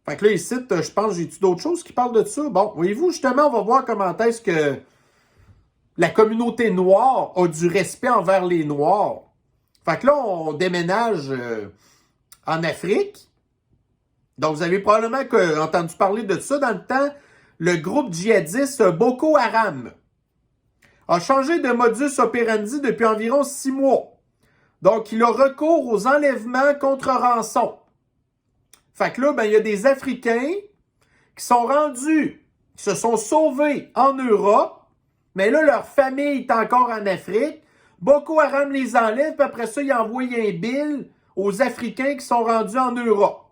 A: Fait que là, ici, je pense, j'ai-tu d'autres choses qui parlent de ça? Bon, voyez-vous, justement, on va voir comment est-ce que la communauté noire a du respect envers les Noirs. Fait que là, on déménage en Afrique. Donc, vous avez probablement entendu parler de ça dans le temps. Le groupe djihadiste Boko Haram a changé de modus operandi depuis environ 6 mois. Donc, il a recours aux enlèvements contre rançon. Fait que là, ben, il y a des Africains qui sont rendus, qui se sont sauvés en Europe, mais là, leur famille est encore en Afrique. Boko Haram les enlève, puis après ça, il envoie un bill aux Africains qui sont rendus en Europe.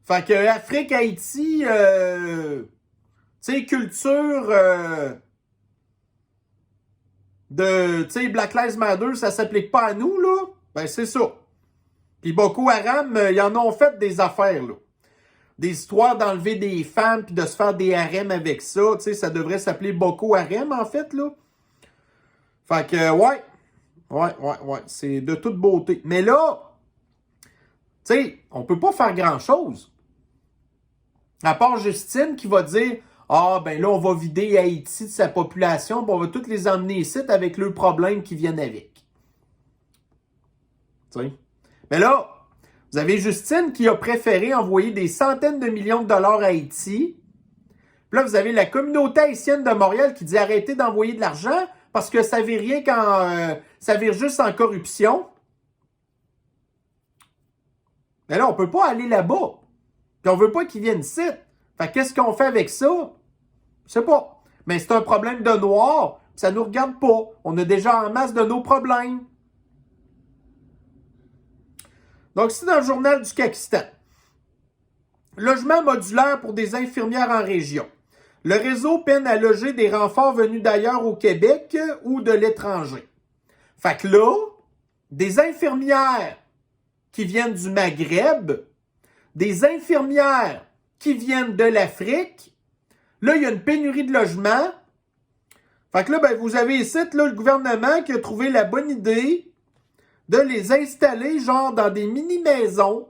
A: Fait que Afrique, Haïti, tu sais, culture tu sais, Black Lives Matter, ça s'applique pas à nous, là. Ben, c'est ça. Puis Boko Haram, ils en ont fait des affaires, là. Des histoires d'enlever des femmes puis de se faire des harems avec ça. Tu sais, ça devrait s'appeler Boko Haram, en fait, là. Fait que, ouais. Ouais. C'est de toute beauté. Mais là, tu sais, on peut pas faire grand-chose. À part Justine qui va dire « Ah, ben là, on va vider Haïti de sa population puis on va toutes les emmener ici avec leurs problèmes qui viennent avec. » Tu sais. Mais là, vous avez Justine qui a préféré envoyer des centaines de millions de dollars à Haïti. Puis là, vous avez la communauté haïtienne de Montréal qui dit arrêtez d'envoyer de l'argent parce que ça vire rien quand ça vire juste en corruption. Mais là, on peut pas aller là-bas. Puis on veut pas qu'ils viennent ici. Fait qu'est-ce qu'on fait avec ça? Je sais pas. Mais c'est un problème de Noirs. Ça nous regarde pas. On a déjà en masse de nos problèmes. Donc, c'est dans le journal du Pakistan. Logement modulaire pour des infirmières en région. Le réseau peine à loger des renforts venus d'ailleurs au Québec ou de l'étranger. Fait que là, des infirmières qui viennent du Maghreb, des infirmières qui viennent de l'Afrique, là, il y a une pénurie de logements. Fait que là, ben, vous avez ici là, le gouvernement qui a trouvé la bonne idée de les installer genre dans des mini-maisons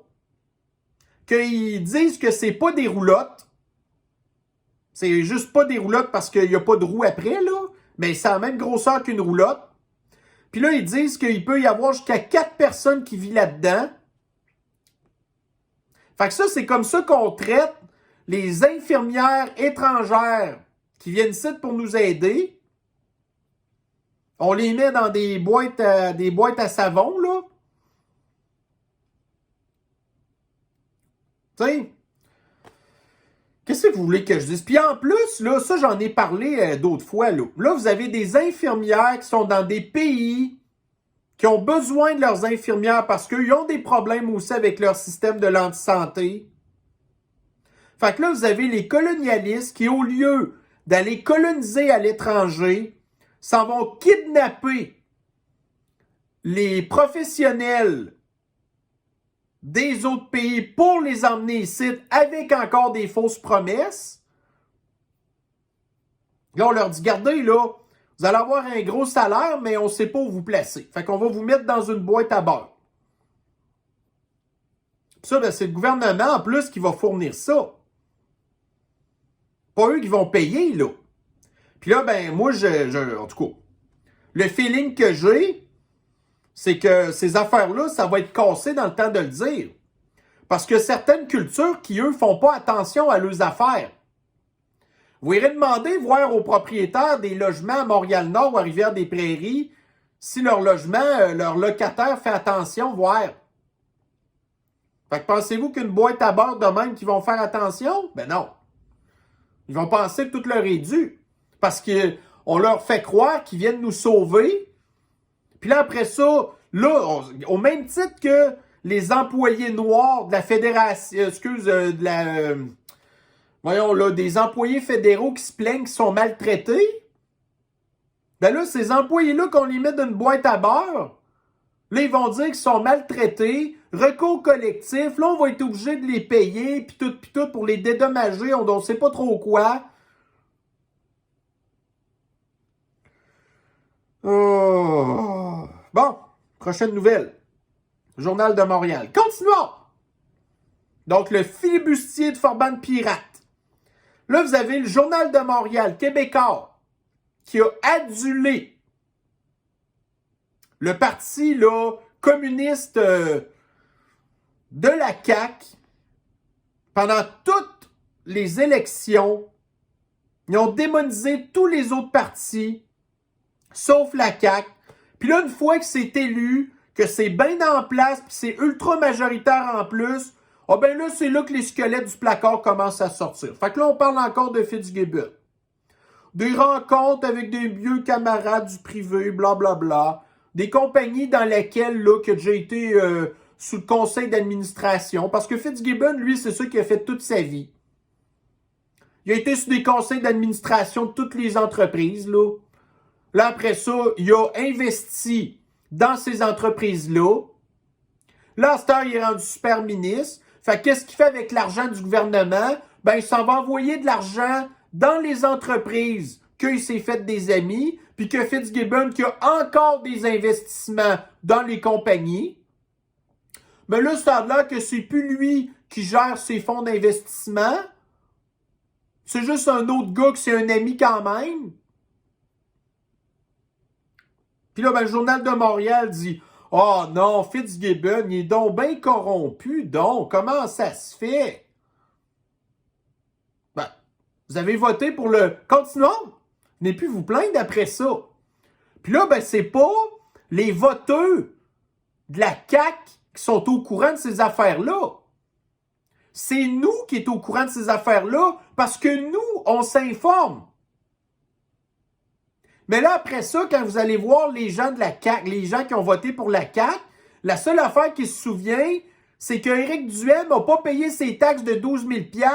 A: qu'ils disent que c'est pas des roulottes. C'est juste pas des roulottes parce qu'il n'y a pas de roue après, là. Mais c'est la même grosseur qu'une roulotte. Puis là, ils disent qu'il peut y avoir jusqu'à 4 personnes qui vivent là-dedans. Fait que ça, c'est comme ça qu'on traite les infirmières étrangères qui viennent ici pour nous aider. On les met dans des boîtes à savon, là. Tu sais, Qu'est-ce que vous voulez que je dise? Puis en plus, là, ça, j'en ai parlé d'autres fois, là. Là, vous avez des infirmières qui sont dans des pays qui ont besoin de leurs infirmières parce qu'ils ont des problèmes aussi avec leur système de l'anti-santé. Fait que là, vous avez les colonialistes qui, au lieu d'aller coloniser à l'étranger, s'en vont kidnapper les professionnels des autres pays pour les emmener ici avec encore des fausses promesses. Là, on leur dit, regardez, là, vous allez avoir un gros salaire, mais on ne sait pas où vous placer. Fait qu'on va vous mettre dans une boîte à beurre. Puis ça, ben, c'est le gouvernement, en plus, qui va fournir ça. Pas eux qui vont payer, là. Puis là, ben, moi, en tout cas, le feeling que j'ai, c'est que ces affaires-là, ça va être cassé dans le temps de le dire. Parce que certaines cultures qui, eux, font pas attention à leurs affaires. Vous irez demander, voir aux propriétaires des logements à Montréal-Nord ou à Rivière-des-Prairies, si leur logement, leur locataire fait attention, voir. Fait que pensez-vous qu'une boîte à beurre de même qu'ils vont faire attention? Ben non. Ils vont penser que tout leur est dû. Parce qu'on leur fait croire qu'ils viennent nous sauver. Puis là, après ça, là, au même titre que les employés noirs de la fédération, voyons là, des employés fédéraux qui se plaignent qu'ils sont maltraités. Ben là, ces employés-là, qu'on les met dans une boîte à beurre, là, ils vont dire qu'ils sont maltraités, recours collectif, là, on va être obligé de les payer, puis tout, pour les dédommager, on ne sait pas trop quoi. Oh. Bon, prochaine nouvelle. Journal de Montréal. Continuons! Donc, le flibustier de Forban Pirate. Là, vous avez le Journal de Montréal québécois qui a adulé le parti là, communiste de la CAQ pendant toutes les élections. Ils ont démonisé tous les autres partis, sauf la CAQ. Puis là, une fois que c'est élu, que c'est bien en place, puis c'est ultra majoritaire en plus, ah ben là, c'est là que les squelettes du placard commencent à sortir. Fait que là, on parle encore de Fitzgibbon. Des rencontres avec des vieux camarades du privé, blablabla. Des compagnies dans lesquelles, là, que j'ai été sous le conseil d'administration. Parce que Fitzgibbon, lui, c'est ça qu'il a fait toute sa vie. Il a été sous des conseils d'administration de toutes les entreprises, là. Là, après ça, il a investi dans ces entreprises-là. Là, à cette heure, il est rendu super ministre. Fait qu'est-ce qu'il fait avec l'argent du gouvernement? Ben, il s'en va envoyer de l'argent dans les entreprises qu'il s'est fait des amis, puis que Fitzgibbon qui a encore des investissements dans les compagnies. Mais là, ça a l'air que c'est plus lui qui gère ses fonds d'investissement. C'est juste un autre gars que c'est un ami quand même. Puis là, ben, le Journal de Montréal dit « Oh non, Fitzgibbon, il est donc bien corrompu, donc, comment ça se fait? » Ben, vous avez voté pour le... Continuons! Venez plus vous plaindre d'après ça. Puis là, ben, c'est pas les voteurs de la CAQ qui sont au courant de ces affaires-là. C'est nous qui sommes au courant de ces affaires-là parce que nous, on s'informe. Mais là, après ça, quand vous allez voir les gens de la CAQ, les gens qui ont voté pour la CAQ, la seule affaire qui se souvient, c'est qu'Éric Duhem n'a pas payé ses taxes de 12 000 $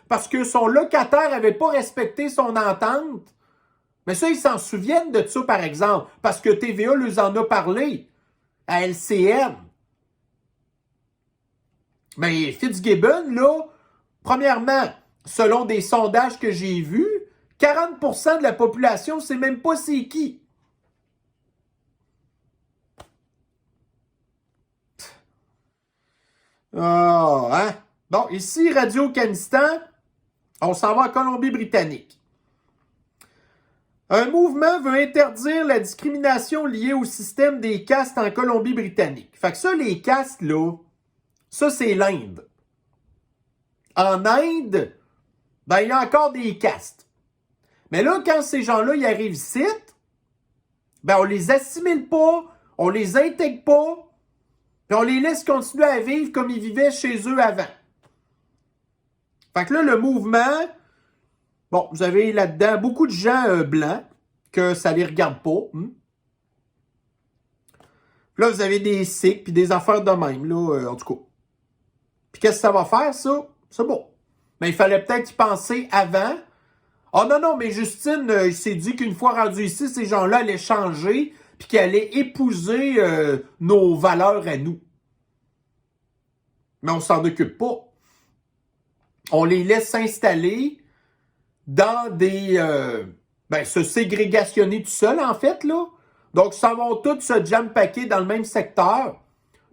A: parce que son locataire n'avait pas respecté son entente. Mais ça, ils s'en souviennent de ça, par exemple, parce que TVA leur en a parlé à LCN. Mais Fitzgibbon, là, premièrement, selon des sondages que j'ai vus, 40% de la population ne sait même pas c'est qui. Ah, hein? Bon, ici, Radio-Canistan, on s'en va en Colombie-Britannique. Un mouvement veut interdire la discrimination liée au système des castes en Colombie-Britannique. Fait que ça, les castes, là, ça, c'est l'Inde. En Inde, ben, il y a encore des castes. Mais là, quand ces gens-là, ils arrivent ici, ben, on les assimile pas, on les intègre pas, puis on les laisse continuer à vivre comme ils vivaient chez eux avant. Fait que là, le mouvement, bon, vous avez là-dedans beaucoup de gens blancs que ça les regarde pas. Là, vous avez des cycles puis des affaires de même, là, en tout cas. Puis qu'est-ce que ça va faire, ça? C'est bon. Mais il fallait peut-être y penser avant. Ah non, non, mais Justine, il s'est dit qu'une fois rendu ici, ces gens-là allaient changer puis qu'ils allaient épouser nos valeurs à nous. Mais on s'en occupe pas. On les laisse s'installer dans des... se ségrégationner tout seul, en fait, là. Donc, ça va tous se jam-packer dans le même secteur.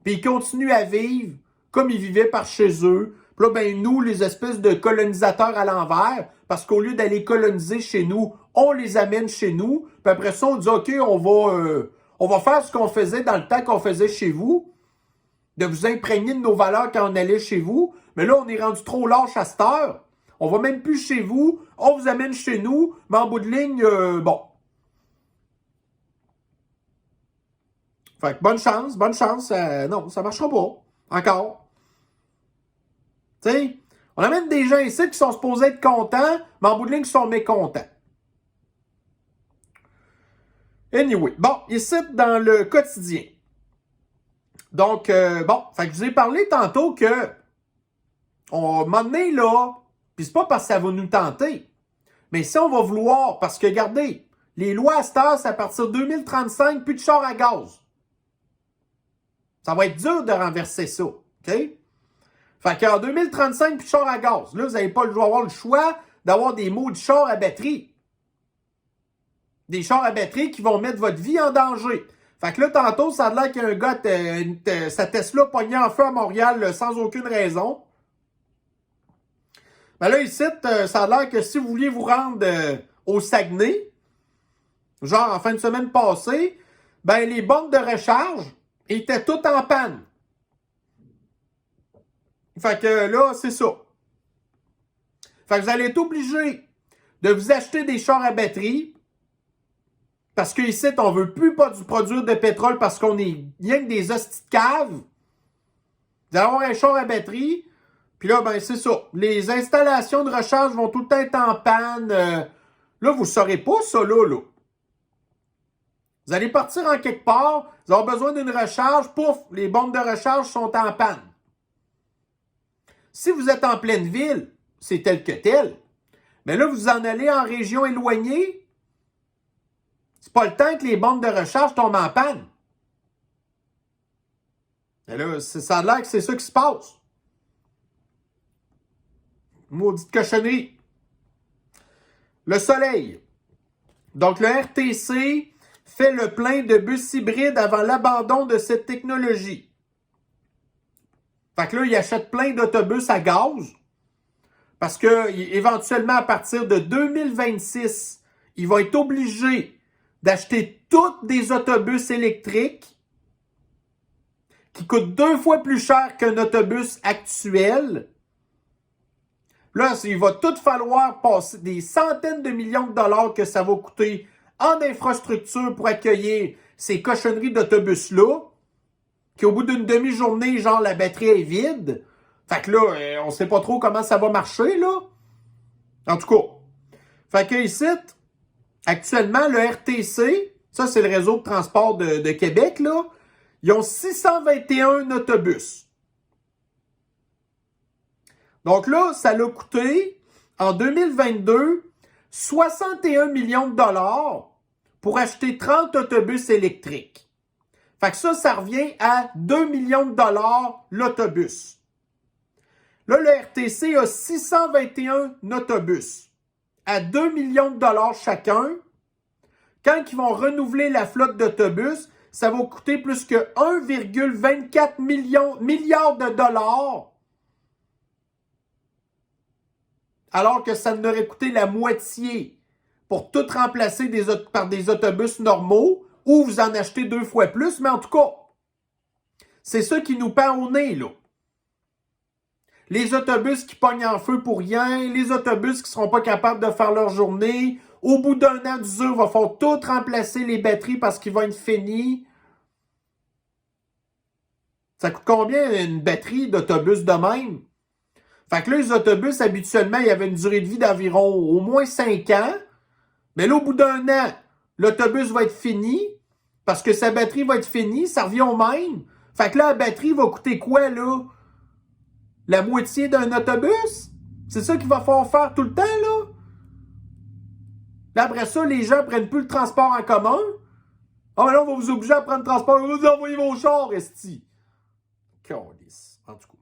A: Puis ils continuent à vivre comme ils vivaient par chez eux. Puis là, nous, les espèces de colonisateurs à l'envers, parce qu'au lieu d'aller coloniser chez nous, on les amène chez nous. Puis après ça, on dit, OK, on va faire ce qu'on faisait dans le temps qu'on faisait chez vous, de vous imprégner de nos valeurs quand on allait chez vous. Mais là, on est rendu trop lâche à cette heure. On va même plus chez vous, on vous amène chez nous, mais en bout de ligne, bon. Fait que bonne chance. Non, ça marchera pas. Encore. Tu sais, on amène des gens ici qui sont supposés être contents, mais en bout de ligne, qui sont mécontents. Anyway, bon, ici, dans le quotidien. Donc, fait que je vous ai parlé tantôt que, à un moment donné, là, puis c'est pas parce que ça va nous tenter, mais si on va vouloir, parce que, regardez, les lois à cette heure, c'est à partir de 2035, plus de chars à gaz. Ça va être dur de renverser ça, OK? Fait qu'en 2035, plus de chars à gaz. Là, vous n'allez pas avoir le choix d'avoir des mots de chars à batterie. Des chars à batterie qui vont mettre votre vie en danger. Fait que là, tantôt, ça a l'air qu'il y a un gars, sa Tesla pognée en feu à Montréal sans aucune raison. Ben là, ici, ça a l'air que si vous vouliez vous rendre au Saguenay, genre en fin de semaine passée, ben les bornes de recharge étaient toutes en panne. Fait que là, c'est ça. Fait que vous allez être obligé de vous acheter des chars à batterie parce qu'ici, on ne veut plus produire de pétrole parce qu'on est rien que des hosties de cave. Vous allez avoir un char à batterie. Puis là, ben c'est ça. Les installations de recharge vont tout le temps être en panne. Là, vous ne saurez pas ça, là. Vous allez partir en quelque part, vous avez besoin d'une recharge, pouf, les bornes de recharge sont en panne. Si vous êtes en pleine ville, c'est tel que tel. Mais là, vous en allez en région éloignée, c'est pas le temps que les bornes de recharge tombent en panne. Et là, ça a l'air que c'est ça qui se passe. Maudite cochonnerie. Le soleil. Donc, le RTC fait le plein de bus hybrides avant l'abandon de cette technologie. Fait que là, il achète plein d'autobus à gaz parce que éventuellement, à partir de 2026, il va être obligé d'acheter tous des autobus électriques qui coûtent 2 fois plus cher qu'un autobus actuel. Là, il va tout falloir passer des centaines de millions de dollars que ça va coûter en infrastructure pour accueillir ces cochonneries d'autobus-là, qui au bout d'une demi-journée, genre, la batterie est vide. Fait que là, on sait pas trop comment ça va marcher, là. En tout cas. Fait que ici, actuellement, le RTC, ça, c'est le réseau de transport de Québec, là, ils ont 621 autobus. Donc là, ça l'a coûté, en 2022, 61 millions de dollars pour acheter 30 autobus électriques. Fait que ça revient à 2 millions de dollars l'autobus. Là, le RTC a 621 autobus à 2 millions de dollars chacun. Quand ils vont renouveler la flotte d'autobus, ça va coûter plus que 1,24 milliard de dollars. Alors que ça n'aurait coûté la moitié pour tout remplacer par des autobus normaux ou vous en achetez 2 fois plus. Mais en tout cas, c'est ça qui nous pend au nez, là. Les autobus qui pognent en feu pour rien, les autobus qui ne seront pas capables de faire leur journée. Au bout d'un an d'usure, il va falloir tout remplacer les batteries parce qu'ils vont être finis. Ça coûte combien une batterie d'autobus de même? Fait que là, les autobus, habituellement, il y avait une durée de vie d'environ au moins 5 ans. Mais là, au bout d'un an, l'autobus va être fini parce que sa batterie va être finie. Ça revient au même. Fait que là, la batterie va coûter quoi, là? La moitié d'un autobus? C'est ça qu'il va falloir faire tout le temps, là? Là, après ça, les gens prennent plus le transport en commun. Ah, mais là, on va vous obliger à prendre le transport. On va vous envoyer vos chars, esti. Câlisse. En tout cas.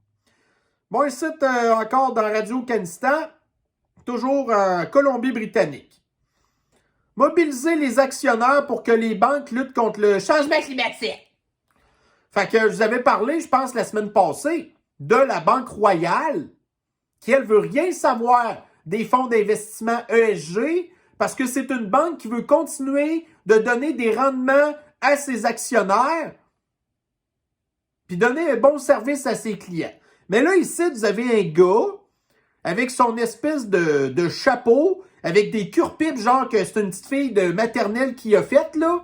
A: Bon, ici, encore dans Radio Kanistan, toujours en Colombie-Britannique. Mobiliser les actionnaires pour que les banques luttent contre le changement climatique. Fait que je vous avais parlé, je pense, la semaine passée, de la Banque Royale, qui, elle, veut rien savoir des fonds d'investissement ESG, parce que c'est une banque qui veut continuer de donner des rendements à ses actionnaires, puis donner un bon service à ses clients. Mais là, ici, vous avez un gars avec son espèce de chapeau, avec des cure-pipes, genre que c'est une petite fille de maternelle qui a fait, là,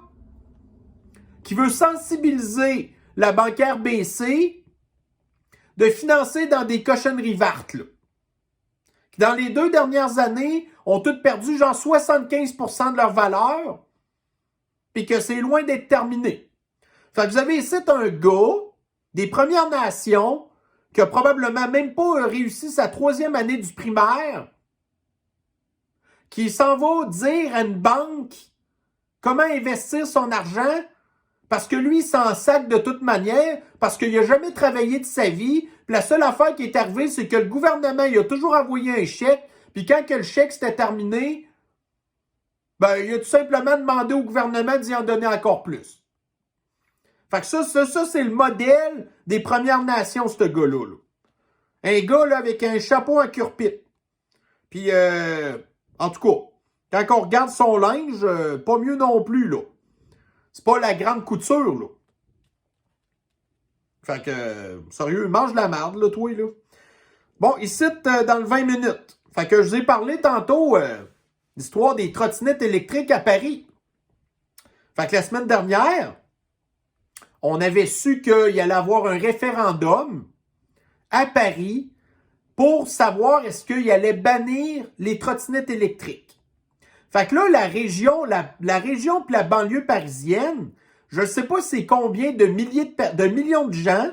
A: qui veut sensibiliser la banque RBC de financer dans des cochonneries vertes, là. Qui, dans les 2 dernières années, ont toutes perdu genre 75% de leur valeur, puis que c'est loin d'être terminé. Fait que vous avez ici un gars des Premières Nations qui a probablement même pas réussi sa 3e année du primaire, qui s'en va dire à une banque comment investir son argent, parce que lui, il s'en sac de toute manière, parce qu'il n'a jamais travaillé de sa vie. Puis la seule affaire qui est arrivée, c'est que le gouvernement, il a toujours envoyé un chèque, puis quand que le chèque s'était terminé, ben, il a tout simplement demandé au gouvernement d'y en donner encore plus. Fait que ça c'est le modèle des Premières Nations, ce gars-là. Là. Un gars là, avec un chapeau en cure-pipe. Puis, en tout cas, quand on regarde son linge, pas mieux non plus, là. C'est pas la grande couture, là. Fait que, sérieux, mange la marde, là, toi, là. Bon, ici, dans le 20 minutes. Fait que je vous ai parlé tantôt l'histoire des trottinettes électriques à Paris. Fait que la semaine dernière, on avait su qu'il allait y avoir un référendum à Paris pour savoir est-ce qu'il allait bannir les trottinettes électriques. Fait que là, la région puis la banlieue parisienne, je ne sais pas c'est combien de millions de gens,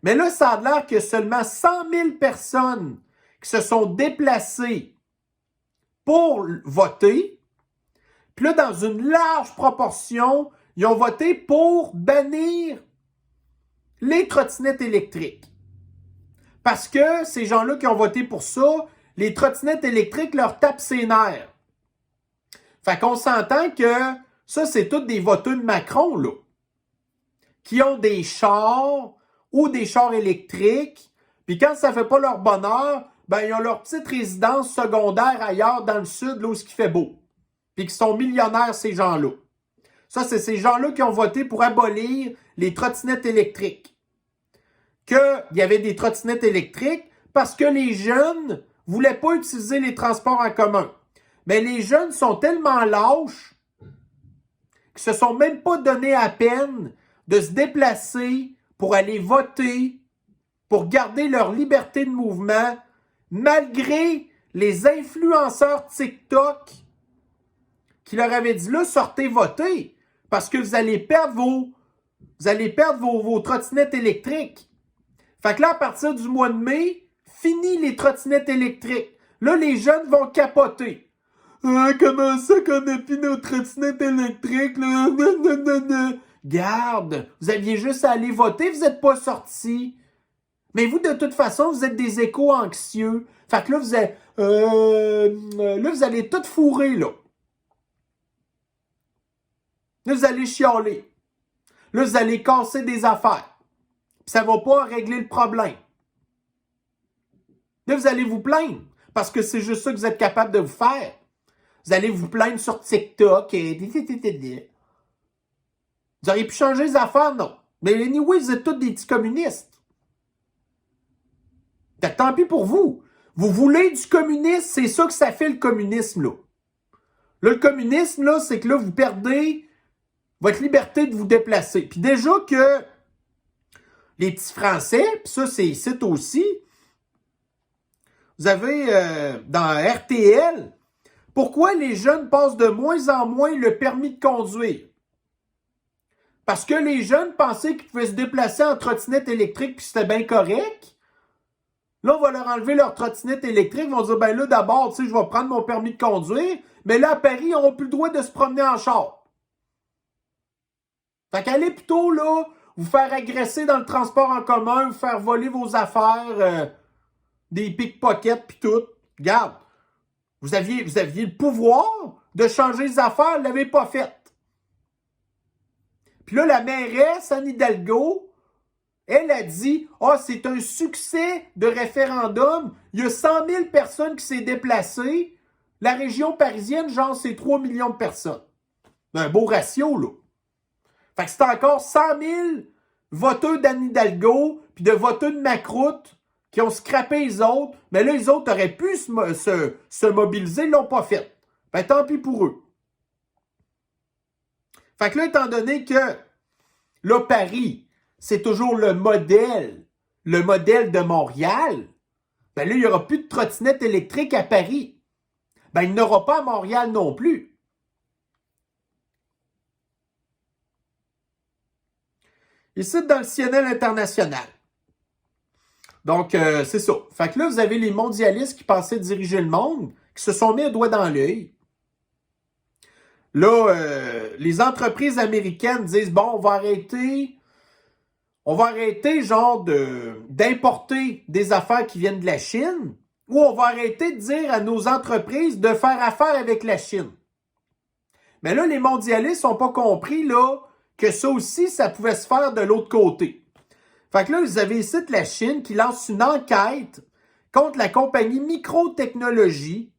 A: mais là, ça a l'air que seulement 100 000 personnes qui se sont déplacées pour voter. Puis là, dans une large proportion, ils ont voté pour bannir les trottinettes électriques. Parce que ces gens-là qui ont voté pour ça, les trottinettes électriques leur tapent ses nerfs. Fait qu'on s'entend que ça, c'est tous des voteux de Macron, là, qui ont des chars ou des chars électriques, puis quand ça fait pas leur bonheur, ben ils ont leur petite résidence secondaire ailleurs dans le sud, là où il fait beau, puis qui sont millionnaires, ces gens-là. Ça, c'est ces gens-là qui ont voté pour abolir les trottinettes électriques. Qu'il y avait des trottinettes électriques parce que les jeunes voulaient pas utiliser les transports en commun. Mais les jeunes sont tellement lâches qu'ils se sont même pas donné à peine de se déplacer pour aller voter, pour garder leur liberté de mouvement, malgré les influenceurs TikTok qui leur avaient dit là, sortez voter, parce que vous allez perdre vos trottinettes électriques. Fait que là, à partir du mois de mai, fini les trottinettes électriques. Là, les jeunes vont capoter. Comment ça qu'on a plus nos trottinettes électriques, là? Garde, vous aviez juste à aller voter, vous n'êtes pas sortis. Mais vous, de toute façon, vous êtes des éco-anxieux. Fait que là, vous allez tout fourrer, là. Là, vous allez chialer. Là, vous allez casser des affaires. Puis ça ne va pas régler le problème. Là, vous allez vous plaindre. Parce que c'est juste ça que vous êtes capable de vous faire. Vous allez vous plaindre sur TikTok et... Vous auriez pu changer les affaires, non. Mais anyway, vous êtes tous des petits communistes. Tant pis pour vous. Vous voulez du communisme, c'est ça que ça fait le communisme, là. Là, le communisme, là, c'est que là, vous perdez votre liberté de vous déplacer. Puis déjà que les petits Français, puis ça, c'est ici aussi, vous avez dans RTL, pourquoi les jeunes passent de moins en moins le permis de conduire? Parce que les jeunes pensaient qu'ils pouvaient se déplacer en trottinette électrique puis c'était bien correct. Là, on va leur enlever leur trottinette électrique. Ils vont dire, ben là, d'abord, tu sais, je vais prendre mon permis de conduire. Mais là, à Paris, ils n'auront plus le droit de se promener en char. Fait qu'allez plutôt, là, vous faire agresser dans le transport en commun, vous faire voler vos affaires, des pickpockets puis tout. Regarde, vous aviez le pouvoir de changer les affaires, vous ne l'avez pas fait. Puis là, la mairesse, Anne Hidalgo, elle a dit « Ah, c'est un succès de référendum. Il y a 100 000 personnes qui s'est déplacées. La région parisienne, genre, c'est 3 millions de personnes. » Un beau ratio, là. Fait que c'est encore 100 000 voteurs d'Anne Hidalgo puis de voteurs de Macroute qui ont scrappé les autres. Mais là, les autres auraient pu se mobiliser, ils ne l'ont pas fait. Ben, tant pis pour eux. Fait que là, étant donné que, là, Paris, c'est toujours le modèle de Montréal, ben là, il n'y aura plus de trottinette électrique à Paris. Ben, il n'y en aura pas à Montréal non plus. Ici, dans le CNN international. Donc, c'est ça. Fait que là, vous avez les mondialistes qui pensaient diriger le monde, qui se sont mis un doigt dans l'œil. Là, les entreprises américaines disent, bon, on va arrêter genre d'importer des affaires qui viennent de la Chine, ou on va arrêter de dire à nos entreprises de faire affaire avec la Chine. Mais là, les mondialistes n'ont pas compris là, que ça aussi, ça pouvait se faire de l'autre côté. Fait que là, vous avez ici la Chine qui lance une enquête contre la compagnie Microtechnologie,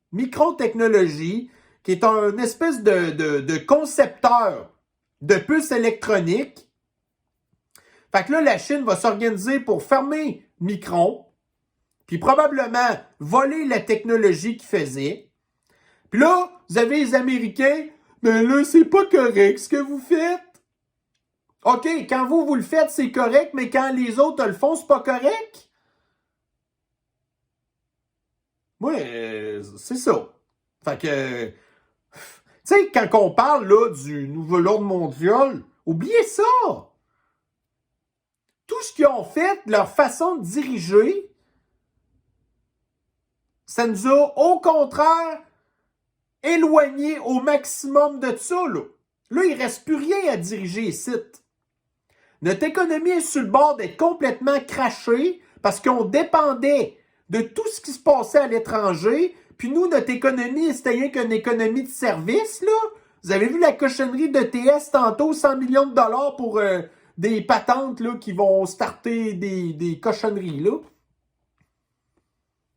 A: qui est un espèce de concepteur de puces électroniques. Fait que là, la Chine va s'organiser pour fermer Micron, puis probablement voler la technologie qu'ils faisaient. Puis là, vous avez les Américains, mais là, c'est pas correct ce que vous faites. OK, quand vous le faites, c'est correct, mais quand les autres le font, c'est pas correct? Oui, c'est ça. Fait que, tu sais, quand on parle là du nouvel ordre mondial, oubliez ça! Tout ce qu'ils ont fait, leur façon de diriger, ça nous a, au contraire, éloigné au maximum de ça, là. Là, il ne reste plus rien à diriger ici. Notre économie est sur le bord d'être complètement crachée parce qu'on dépendait de tout ce qui se passait à l'étranger. Puis nous, notre économie, c'était rien qu'une économie de service, là. Vous avez vu la cochonnerie de TS tantôt, 100 millions de dollars pour des patentes là, qui vont starter des cochonneries, là.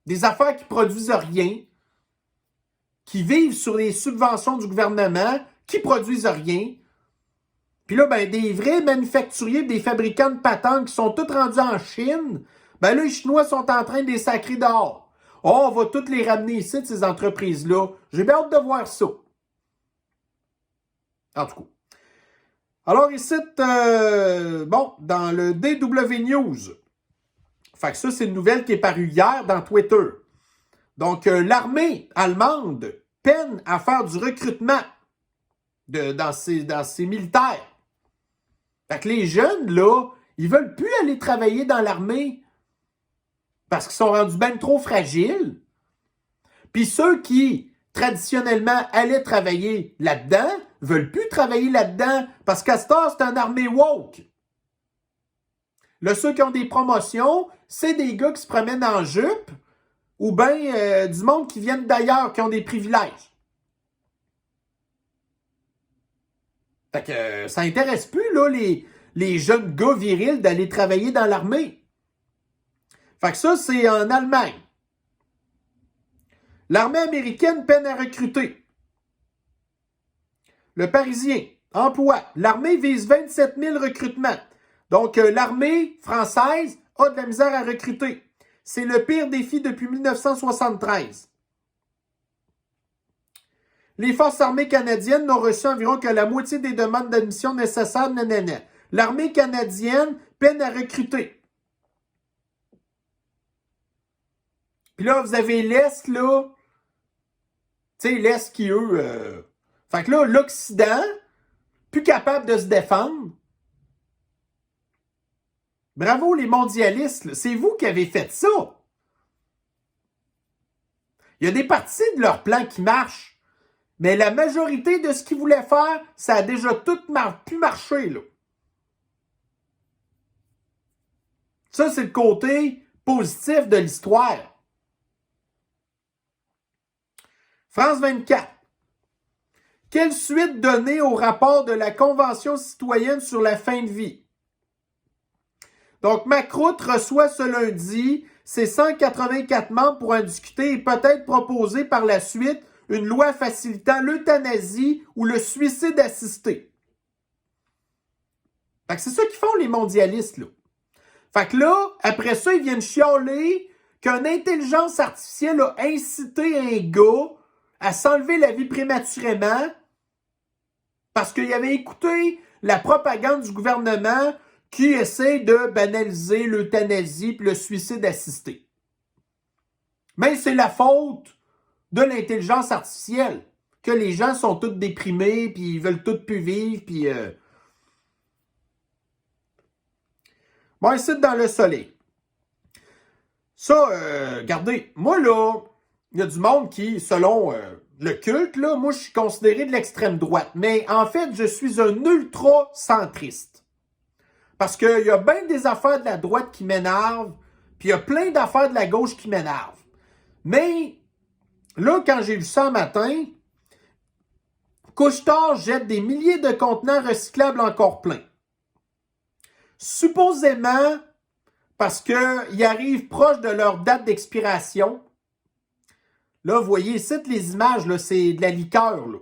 A: Des affaires qui produisent rien, qui vivent sur les subventions du gouvernement, qui produisent rien. Puis là, ben, des vrais manufacturiers, des fabricants de patentes qui sont tous rendus en Chine, ben là, les Chinois sont en train de les sacrer dehors. Oh, on va toutes les ramener ici, ces entreprises-là. J'ai bien hâte de voir ça. En tout cas. Alors, ici, bon, dans le DW News. Fait que ça, c'est une nouvelle qui est parue hier dans Twitter. Donc, l'armée allemande peine à faire du recrutement dans ses militaires. Fait que les jeunes, là, ils veulent plus aller travailler dans l'armée parce qu'ils sont rendus bien trop fragiles. Puis ceux qui, traditionnellement, allaient travailler là-dedans, veulent plus travailler là-dedans parce qu'à ce temps, c'est une armée woke. Là, ceux qui ont des promotions, c'est des gars qui se promènent en jupe ou bien du monde qui viennent d'ailleurs, qui ont des privilèges. Fait que ça intéresse plus, là, les jeunes gars virils d'aller travailler dans l'armée. Fait que ça, c'est en Allemagne. L'armée américaine peine à recruter. Le Parisien, emploi. L'armée vise 27 000 recrutements. Donc, l'armée française a de la misère à recruter. C'est le pire défi depuis 1973. Les forces armées canadiennes n'ont reçu environ que la moitié des demandes d'admission nécessaires. Nanana. L'armée canadienne peine à recruter. Puis là, vous avez l'Est, là. Tu sais, l'Est qui, eux... Fait que là, l'Occident, plus capable de se défendre. Bravo les mondialistes, là. C'est vous qui avez fait ça. Il y a des parties de leur plan qui marchent. Mais la majorité de ce qu'ils voulaient faire, ça a déjà tout pu marcher, là. Ça, c'est le côté positif de l'histoire. France 24. Quelle suite donner au rapport de la Convention citoyenne sur la fin de vie? Donc, Macroute reçoit ce lundi ses 184 membres pour en discuter et peut-être proposer par la suite une loi facilitant l'euthanasie ou le suicide assisté. Fait que c'est ça qu'ils font les mondialistes, là. Fait que là, après ça, ils viennent chialer qu'une intelligence artificielle a incité un gars à s'enlever la vie prématurément parce qu'il avait écouté la propagande du gouvernement qui essaie de banaliser l'euthanasie et le suicide assisté. Mais c'est la faute de l'intelligence artificielle, que les gens sont tous déprimés, puis ils veulent tous plus vivre, puis... Bon, ici, dans le soleil. Ça, regardez, moi, là, il y a du monde qui, selon le culte, là, moi, je suis considéré de l'extrême droite. Mais en fait, je suis un ultra-centriste. Parce qu'il y a bien des affaires de la droite qui m'énervent, puis il y a plein d'affaires de la gauche qui m'énervent. Mais, là, quand j'ai vu ça un matin, Couche-Tard jette des milliers de contenants recyclables encore pleins. Supposément, parce qu'ils arrivent proche de leur date d'expiration. Là, vous voyez ici les images, là, c'est de la liqueur. Là.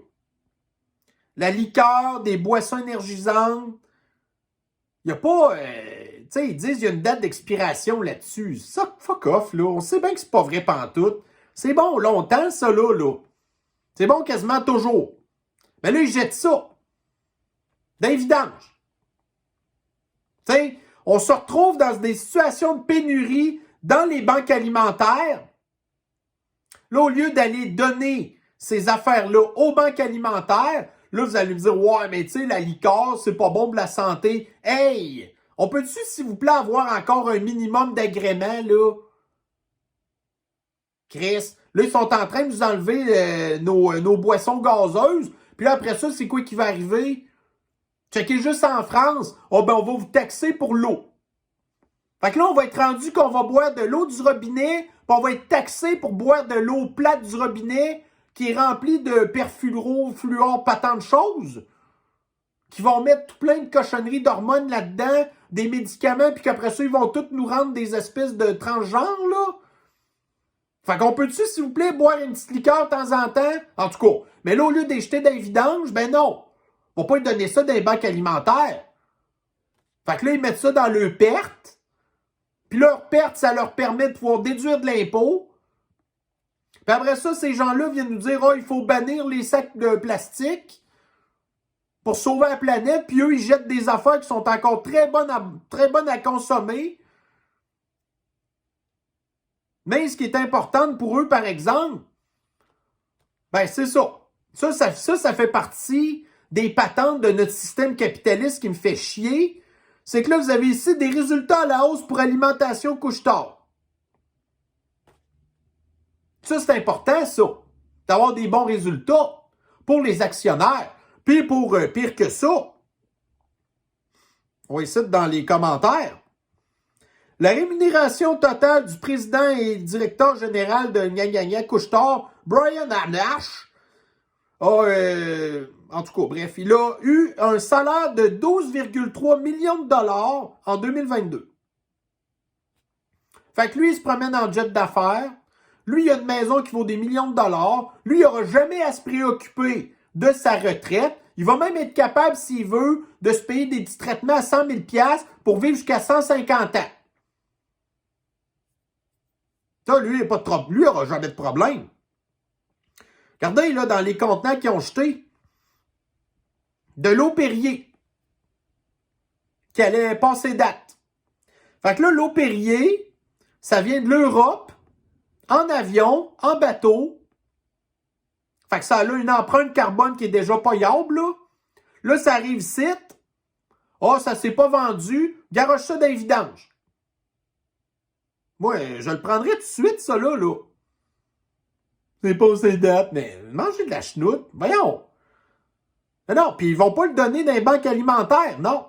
A: La liqueur, des boissons énergisantes. Il n'y a pas... tu sais, ils disent qu'il y a une date d'expiration là-dessus. Ça, fuck off, là. On sait bien que c'est pas vrai pantoute. C'est bon longtemps, ça, là. C'est bon quasiment toujours. Mais là, ils jettent ça. D'un vidange. Tu sais, on se retrouve dans des situations de pénurie dans les banques alimentaires. Là, au lieu d'aller donner ces affaires-là aux banques alimentaires, là, vous allez me dire, ouais, mais tu sais, la liqueur, c'est pas bon pour la santé. Hey! On peut-tu, s'il vous plaît, avoir encore un minimum d'agrément, là? Chris, là, ils sont en train de nous enlever nos boissons gazeuses. Puis là, après ça, c'est quoi qui va arriver? Checkez juste en France. Oh, ben, on va vous taxer pour l'eau. Fait que là, on va être rendu qu'on va boire de l'eau du robinet, puis on va être taxé pour boire de l'eau plate du robinet qui est remplie de perfluor, pas tant de choses, qui vont mettre tout plein de cochonneries d'hormones là-dedans, des médicaments, puis qu'après ça, ils vont tous nous rendre des espèces de transgenres, là. Fait qu'on peut-tu, s'il vous plaît, boire une petite liqueur de temps en temps? En tout cas, mais là, au lieu d'acheter des vidanges, ben non. On va pas donner ça dans les banques alimentaires. Fait que là, ils mettent ça dans leurs pertes. Puis leur perte, ça leur permet de pouvoir déduire de l'impôt. Puis après ça, ces gens-là viennent nous dire « Ah, il faut bannir les sacs de plastique pour sauver la planète. » Puis eux, ils jettent des affaires qui sont encore très bonnes à consommer. Mais ce qui est important pour eux, par exemple, ben c'est ça. Ça fait partie des patentes de notre système capitaliste qui me fait chier. C'est que là, vous avez ici des résultats à la hausse pour alimentation Couche-Tard. Ça, c'est important, ça. D'avoir des bons résultats pour les actionnaires. Puis pour pire que ça, on va essayer dans les commentaires. La rémunération totale du président et directeur général de Gna Couche-Tard, Brian Anash, en tout cas, bref, il a eu un salaire de 12,3 millions de dollars en 2022. Fait que lui, il se promène en jet d'affaires. Lui, il a une maison qui vaut des millions de dollars. Lui, il n'aura jamais à se préoccuper de sa retraite. Il va même être capable, s'il veut, de se payer des petits traitements à 100 000 $ pour vivre jusqu'à 150 ans. Ça, lui, il n'aura jamais de problème. Regardez, là, dans les contenants qu'ils ont jetés, de l'eau Perrier, qui allait passer date. Fait que là, l'eau Perrier, ça vient de l'Europe. en avion, en bateau. Fait que ça a là une empreinte carbone qui est déjà payable, là. Là, ça arrive ici. Ah, ça s'est pas vendu. Garoche ça dans les vidanges. Moi, je le prendrais tout de suite, ça, là. C'est pas ces dates, mais mangez de la chenoute. Voyons. Non, puis ils vont pas le donner dans les banques alimentaires. Non.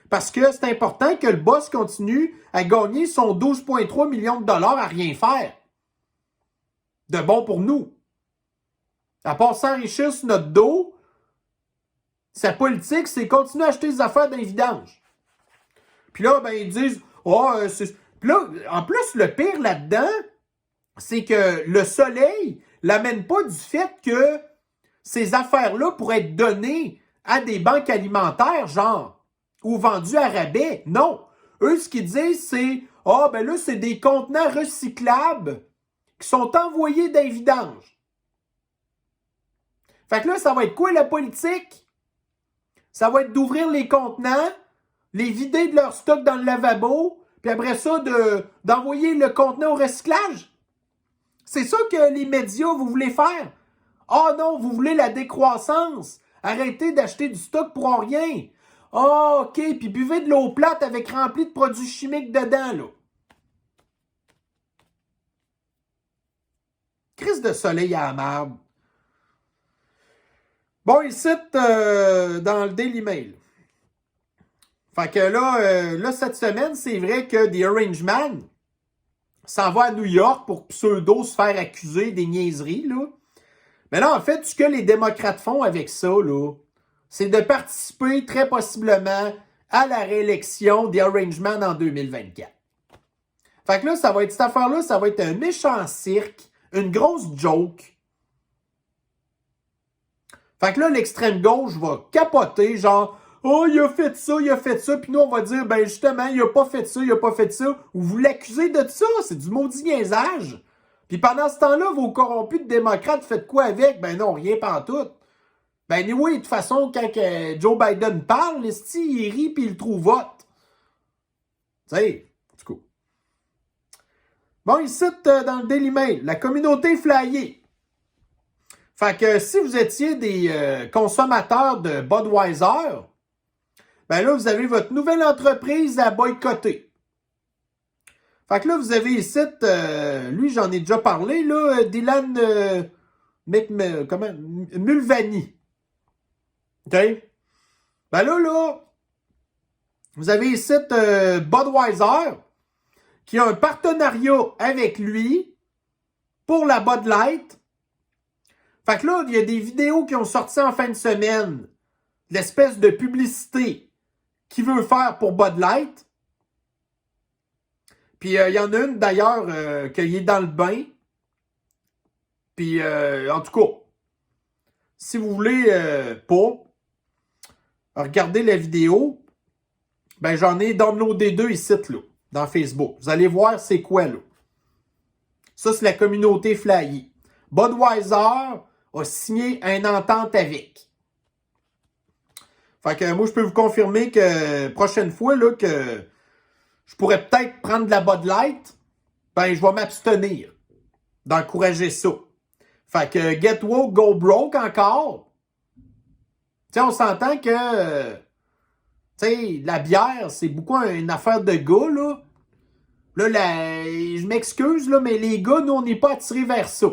A: Parce que c'est important que le boss continue à gagner son 12,3 millions de dollars à rien faire. De bon pour nous. À part s'enrichir sur notre dos, sa politique, c'est continuer à acheter des affaires dans les vidanges. Puis là, ben, ils disent, c'est... Puis là, en plus, le pire là-dedans, c'est que le soleil l'amène pas du fait que ces affaires-là pourraient être données à des banques alimentaires, genre, ou vendues à rabais. Non. Eux, ce qu'ils disent, c'est, ben là, c'est des contenants recyclables qui sont envoyés dans les vidanges. Fait que là, ça va être quoi la politique? Ça va être d'ouvrir les contenants, les vider de leur stock dans le lavabo, puis après ça, d'envoyer le contenant au recyclage. C'est ça que les médias, vous voulez faire. Ah non, vous voulez la décroissance. Arrêtez d'acheter du stock pour rien. Ah, OK, puis buvez de l'eau plate avec rempli de produits chimiques dedans, là. Crise de soleil à la marde. Bon, ici, dans le Daily Mail. Fait que là, cette semaine, c'est vrai que The Orange Man s'en va à New York pour pseudo se faire accuser des niaiseries, là. Mais là, en fait, ce que les démocrates font avec ça, là, c'est de participer très possiblement à la réélection des Orange Man en 2024. Fait que là, ça va être cette affaire-là, ça va être un méchant cirque, une grosse joke. Fait que là, l'extrême gauche va capoter, genre, oh, il a fait ça, puis nous, on va dire, ben justement, il a pas fait ça, ou vous l'accusez de ça, c'est du maudit niaisage. Puis pendant ce temps-là, vos corrompus de démocrates, faites quoi avec? Ben non, rien pantoute. Ben oui, de toute façon, quand Joe Biden parle, il rit puis il trouve vote. Tu sais, en tout cas. Bon, ici, dans le Daily Mail, la communauté flyée. Fait que si vous étiez des consommateurs de Budweiser, ben là, vous avez votre nouvelle entreprise à boycotter. Fait que là, vous avez ici, lui, j'en ai déjà parlé, là, Dylan Mulvaney. OK? Ben là, vous avez ici Budweiser qui a un partenariat avec lui pour la Bud Light. Fait que là, il y a des vidéos qui ont sorti en fin de semaine, l'espèce de publicité qu'il veut faire pour Bud Light. Puis il y en a une d'ailleurs qui est dans le bain. Puis en tout cas, si vous voulez pas regarder la vidéo, ben j'en ai downloadé 2 ici, là, dans Facebook. Vous allez voir c'est quoi, là. Ça, c'est la communauté flyée. Budweiser a signé une entente avec. Fait que moi, je peux vous confirmer que prochaine fois, là, que je pourrais peut-être prendre de la Bud Light, ben je vais m'abstenir d'encourager ça. Fait que get woke, go broke encore. Tu sais, on s'entend que la bière, c'est beaucoup une affaire de gars, là. Là, je m'excuse, là, mais les gars, nous, on n'est pas attirés vers ça.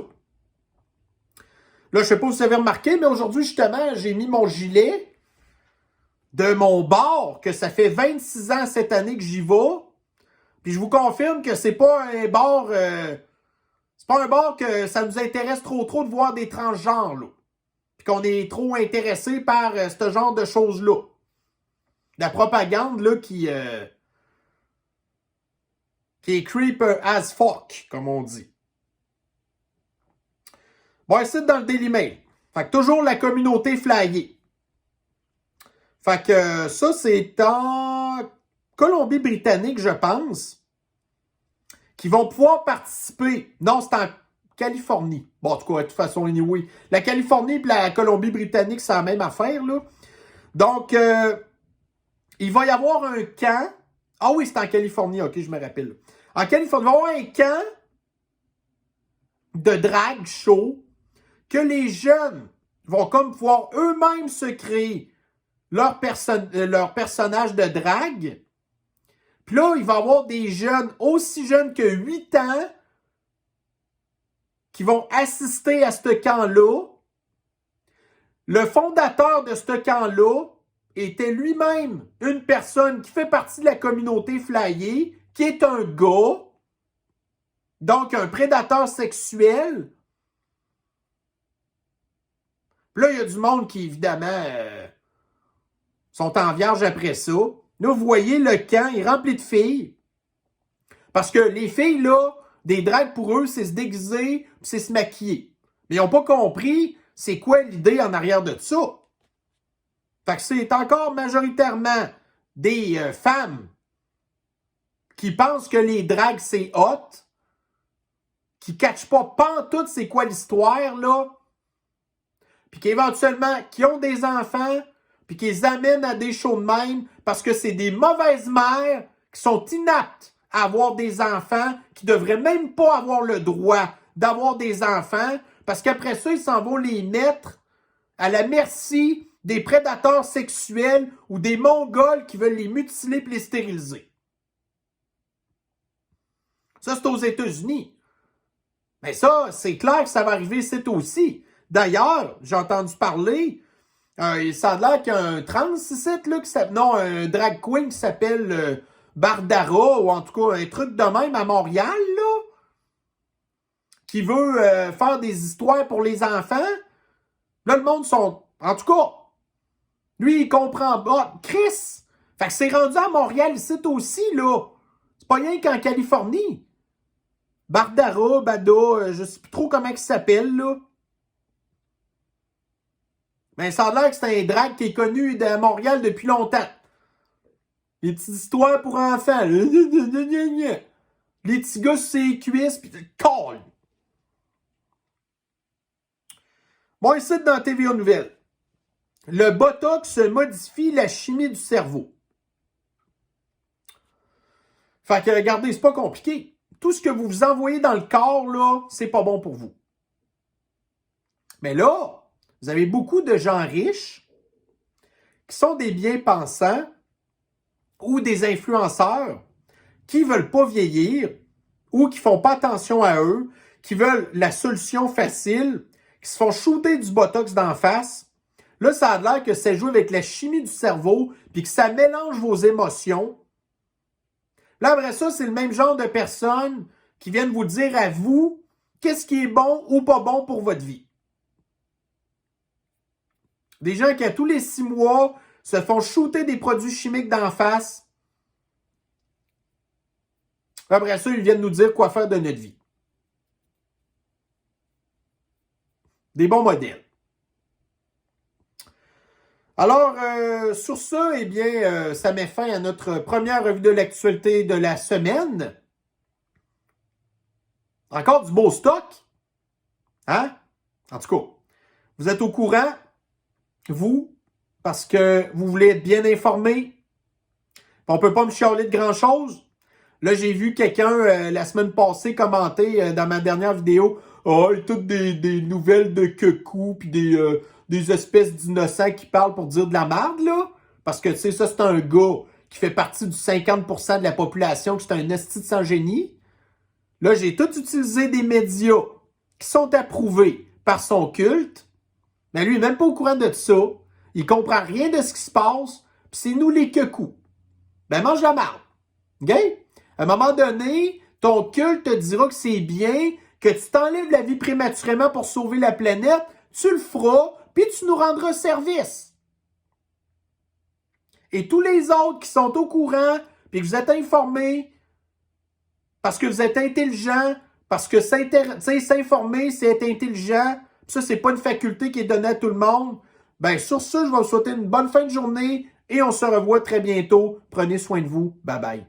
A: Là, je sais pas si vous avez remarqué, mais aujourd'hui, justement, j'ai mis mon gilet de mon bar, que ça fait 26 ans cette année que j'y vais. Puis je vous confirme que c'est pas un bar... c'est pas un bar que ça nous intéresse trop de voir des transgenres, là. Puis qu'on est trop intéressé par ce genre de choses-là. La propagande, là, qui est creeper as fuck, comme on dit. Bon, ici, dans le Daily Mail. Fait que toujours la communauté flyée. Fait que ça, c'est en Colombie-Britannique, je pense, qui vont pouvoir participer. Non, c'est en Californie. Bon, en tout cas, de toute façon, anyway. La Californie et la Colombie-Britannique, c'est la même affaire, là. Donc, il va y avoir un camp. Ah oui, c'est en Californie, ok, je me rappelle. En Californie, il va y avoir un camp de drag show que les jeunes vont comme pouvoir eux-mêmes se créer leur personnage de drague. Puis là, il va y avoir des jeunes aussi jeunes que 8 ans qui vont assister à ce camp-là. Le fondateur de ce camp-là était lui-même une personne qui fait partie de la communauté flyée, qui est un gars, donc un prédateur sexuel. Puis là, il y a du monde qui, évidemment, sont en vierge après ça. Là, vous voyez, le camp est rempli de filles. Parce que les filles, là, des dragues pour eux, c'est se déguiser, c'est se maquiller. Mais ils n'ont pas compris c'est quoi l'idée en arrière de ça. Fait que c'est encore majoritairement des femmes qui pensent que les dragues, c'est hot, qui ne catchent pas pantoute c'est quoi l'histoire, là, puis qu'éventuellement, qui ont des enfants, puis qui les amènent à des shows de même, parce que c'est des mauvaises mères qui sont inaptes à avoir des enfants, qui ne devraient même pas avoir le droit d'avoir des enfants, parce qu'après ça, ils s'en vont les mettre à la merci des prédateurs sexuels ou des Mongols qui veulent les mutiler et les stériliser. Ça, c'est aux États-Unis. Mais ça, c'est clair que ça va arriver ici aussi. D'ailleurs, j'ai entendu parler, ça a l'air qu'il y a un trans ici, là, un drag queen qui s'appelle Bardara, ou en tout cas un truc de même à Montréal, là, qui veut faire des histoires pour les enfants. Là, le monde sont... En tout cas, lui, il comprend pas. Chris! Fait que c'est rendu à Montréal ici aussi, là. C'est pas rien qu'en Californie. Bardara, Bada, je sais plus trop comment il s'appelle, là. Mais ça a l'air que c'est un drag qui est connu de Montréal depuis longtemps. Les petites histoires pour enfants. Les petits gars sur ses cuisses, pis colle. Bon, ici, dans TVA Nouvelles. Le Botox modifie la chimie du cerveau. Fait que, regardez, c'est pas compliqué. Tout ce que vous vous envoyez dans le corps, là, c'est pas bon pour vous. Mais là, vous avez beaucoup de gens riches qui sont des bien-pensants ou des influenceurs qui ne veulent pas vieillir ou qui ne font pas attention à eux, qui veulent la solution facile, qui se font shooter du Botox d'en face. Là, ça a l'air que ça joue avec la chimie du cerveau puis que ça mélange vos émotions. Là, après ça, c'est le même genre de personnes qui viennent vous dire à vous qu'est-ce qui est bon ou pas bon pour votre vie. Des gens qui, à tous les 6 mois, se font shooter des produits chimiques d'en face. Après ça, ils viennent nous dire quoi faire de notre vie. Des bons modèles. Alors, sur ça, eh bien, ça met fin à notre première revue de l'actualité de la semaine. Encore du beau stock. Hein? En tout cas, vous êtes au courant, vous, parce que vous voulez être bien informé. On ne peut pas me chialer de grand-chose. Là, j'ai vu quelqu'un la semaine passée commenter dans ma dernière vidéo « Oh, toutes des nouvelles de cocou puis des espèces d'innocents qui parlent pour dire de la merde, là. » Parce que, tu sais, ça, c'est un gars qui fait partie du 50% de la population, qui est un esti de sans génie. Là, j'ai tout utilisé des médias qui sont approuvés par son culte. Mais lui, il n'est même pas au courant de ça. Il comprend rien de ce qui se passe. Puis c'est nous les cocous. Ben, mange la marde. OK? À un moment donné, ton culte te dira que c'est bien, que tu t'enlèves la vie prématurément pour sauver la planète. Tu le feras, puis tu nous rendras service. Et tous les autres qui sont au courant, puis que vous êtes informés, parce que vous êtes intelligent, parce que s'informer, c'est être intelligent, puis ça, c'est pas une faculté qui est donnée à tout le monde. Ben, sur ce, je vais vous souhaiter une bonne fin de journée et on se revoit très bientôt. Prenez soin de vous. Bye bye.